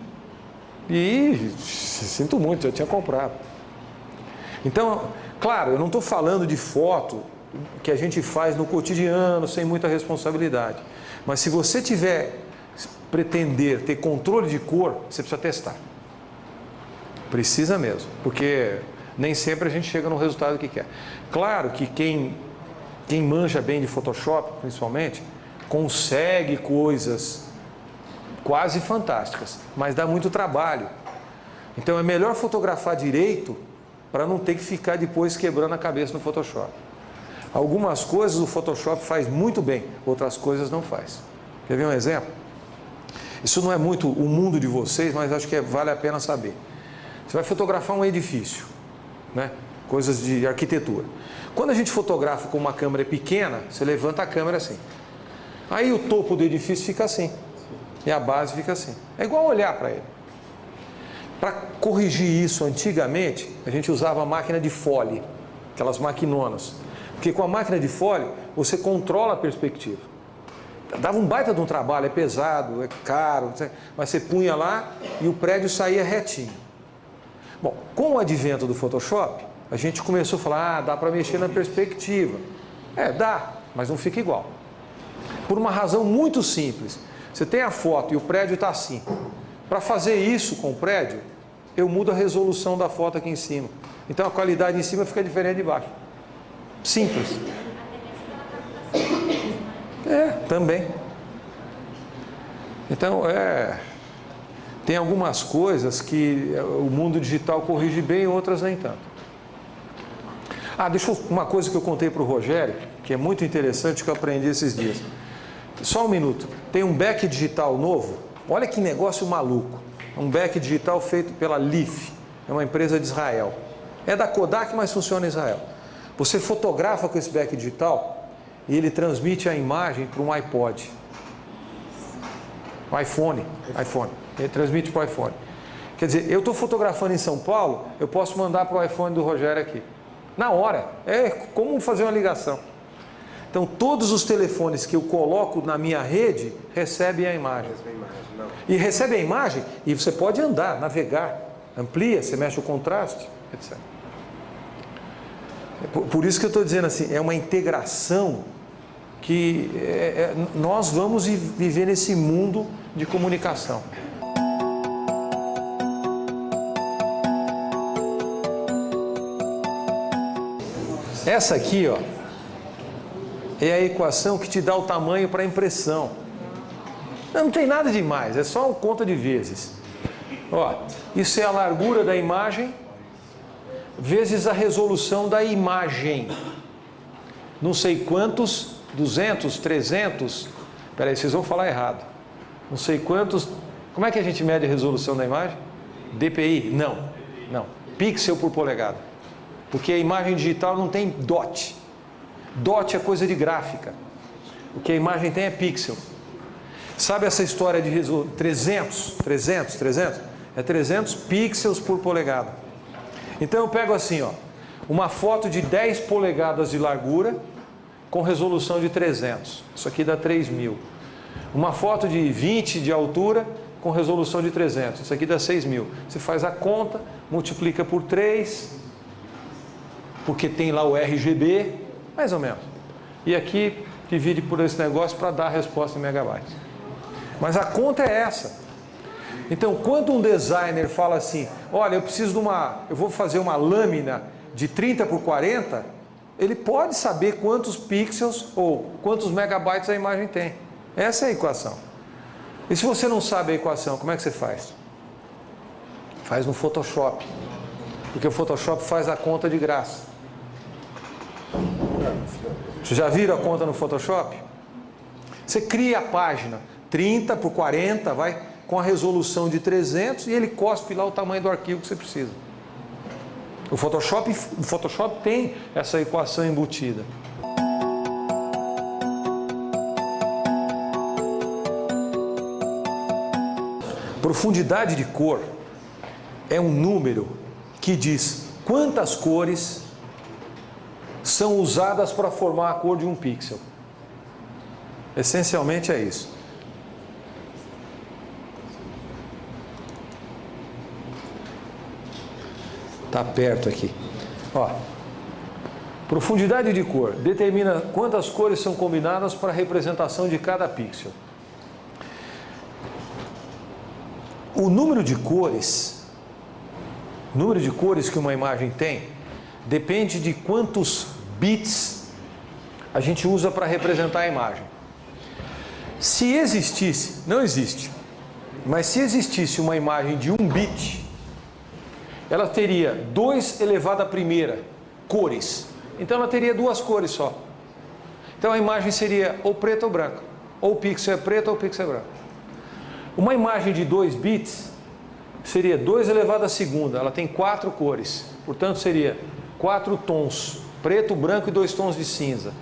E sinto muito, eu tinha comprado. Então, claro, eu não estou falando de foto que a gente faz no cotidiano, sem muita responsabilidade. Mas se você pretender ter controle de cor, você precisa testar. Precisa mesmo, porque nem sempre a gente chega no resultado que quer. Claro que quem manja bem de Photoshop, principalmente, consegue coisas quase fantásticas, mas dá muito trabalho. Então é melhor fotografar direito para não ter que ficar depois quebrando a cabeça no Photoshop. Algumas coisas o Photoshop faz muito bem, outras coisas não faz. Quer ver um exemplo? Isso não é muito o mundo de vocês, mas acho que vale a pena saber. Você vai fotografar um edifício, né? Coisas de arquitetura. Quando a gente fotografa com uma câmera pequena, você levanta a câmera assim. Aí o topo do edifício fica assim. E a base fica assim. É igual olhar para ele. Para corrigir isso antigamente, a gente usava a máquina de Foley, aquelas maquinonas. Porque com a máquina de Foley, você controla a perspectiva. Dava um baita de um trabalho, é pesado, é caro, mas você punha lá e o prédio saía retinho. Bom, com o advento do Photoshop, a gente começou a falar, dá para mexer na perspectiva. Dá, mas não fica igual. Por uma razão muito simples. Você tem a foto e o prédio está assim. Para fazer isso com o prédio, eu mudo a resolução da foto aqui em cima. Então a qualidade em cima fica diferente de baixo. Simples. Também. Então, tem algumas coisas que o mundo digital corrige bem, outras nem tanto. Uma coisa que eu contei para o Rogério, que é muito interessante, que eu aprendi esses dias. Só um minuto. Tem um back digital novo. Olha que negócio maluco. Um back digital feito pela Leaf. É uma empresa de Israel. É da Kodak, mas funciona em Israel. Você fotografa com esse back digital e ele transmite a imagem para um iPod. Um iPhone. Ele transmite para o iPhone. Quer dizer, eu estou fotografando em São Paulo, eu posso mandar para o iPhone do Rogério aqui. Na hora. É como fazer uma ligação. Então, todos os telefones que eu coloco na minha rede recebem a imagem. E recebe a imagem e você pode andar, navegar, amplia, você mexe o contraste, etc. Por isso que eu estou dizendo assim, é uma integração que nós vamos viver nesse mundo de comunicação. Essa aqui, ó, é a equação que te dá o tamanho para a impressão. Não tem nada demais, é só uma conta de vezes. Ó, isso é a largura da imagem vezes a resolução da imagem. Não sei quantos, 200, 300... Peraí, vocês vão falar errado. Não sei quantos... Como é que a gente mede a resolução da imagem? DPI? Não. Pixel por polegada. Porque a imagem digital não tem DOT. DOT é coisa de gráfica. O que a imagem tem é pixel. Sabe essa história de 300? É 300 pixels por polegada. Então eu pego assim, ó, uma foto de 10 polegadas de largura com resolução de 300. Isso aqui dá 3.000. Uma foto de 20 de altura com resolução de 300. Isso aqui dá 6.000. Você faz a conta, multiplica por 3, porque tem lá o RGB, mais ou menos. E aqui divide por esse negócio para dar a resposta em megabytes. Mas a conta é essa. Então, quando um designer fala assim, olha, eu vou fazer uma lâmina de 30 por 40, ele pode saber quantos pixels ou quantos megabytes a imagem tem. Essa é a equação. E se você não sabe a equação, como é que você faz? Faz no Photoshop. Porque o Photoshop faz a conta de graça. Vocês já viram a conta no Photoshop? Você cria a página 30 por 40, vai, com a resolução de 300 e ele cospe lá o tamanho do arquivo que você precisa. O Photoshop tem essa equação embutida. Profundidade de cor é um número que diz quantas cores são usadas para formar a cor de um pixel. Essencialmente é isso. Está perto aqui. Ó, profundidade de cor determina quantas cores são combinadas para a representação de cada pixel. O número de cores que uma imagem tem depende de quantos bits a gente usa para representar a imagem. Se existisse, não existe, mas se existisse uma imagem de 1 bit, ela teria 2 elevado à primeira cores. Então ela teria 2 cores só. Então a imagem seria ou preta ou branca. Ou o pixel é preto ou o pixel é branco. Uma imagem de 2 bits seria 2 elevado à segunda. Ela tem 4 cores. Portanto, seria 4 tons. Preto, branco e 2 tons de cinza.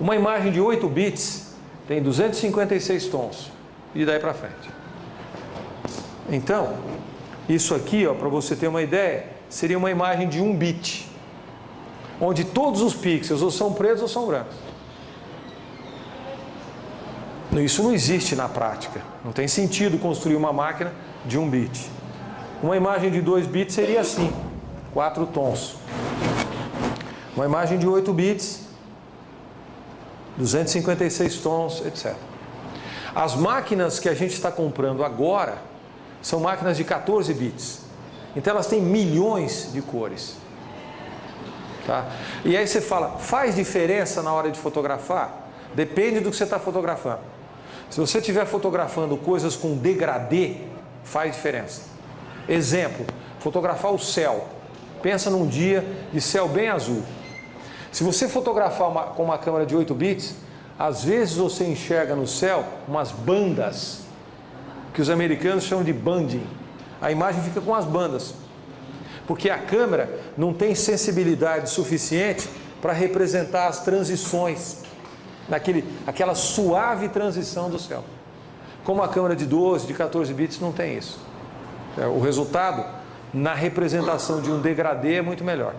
Uma imagem de 8 bits tem 256 tons. E daí para frente. Então, isso aqui, para você ter uma ideia, seria uma imagem de 1 bit. Onde todos os pixels ou são pretos ou são brancos. Isso não existe na prática. Não tem sentido construir uma máquina de 1 bit. Uma imagem de 2 bits seria assim, 4 tons. Uma imagem de 8 bits, 256 tons, etc. As máquinas que a gente está comprando agora são máquinas de 14 bits. Então elas têm milhões de cores. Tá? E aí você fala, faz diferença na hora de fotografar? Depende do que você está fotografando. Se você estiver fotografando coisas com degradê, faz diferença. Exemplo, fotografar o céu. Pensa num dia de céu bem azul. Se você fotografar com uma câmera de 8 bits, às vezes você enxerga no céu umas bandas, que os americanos chamam de banding. A imagem fica com as bandas, porque a câmera não tem sensibilidade suficiente para representar as transições, aquela suave transição do céu. Como a câmera de 12, de 14 bits não tem isso. O resultado, na representação de um degradê, é muito melhor.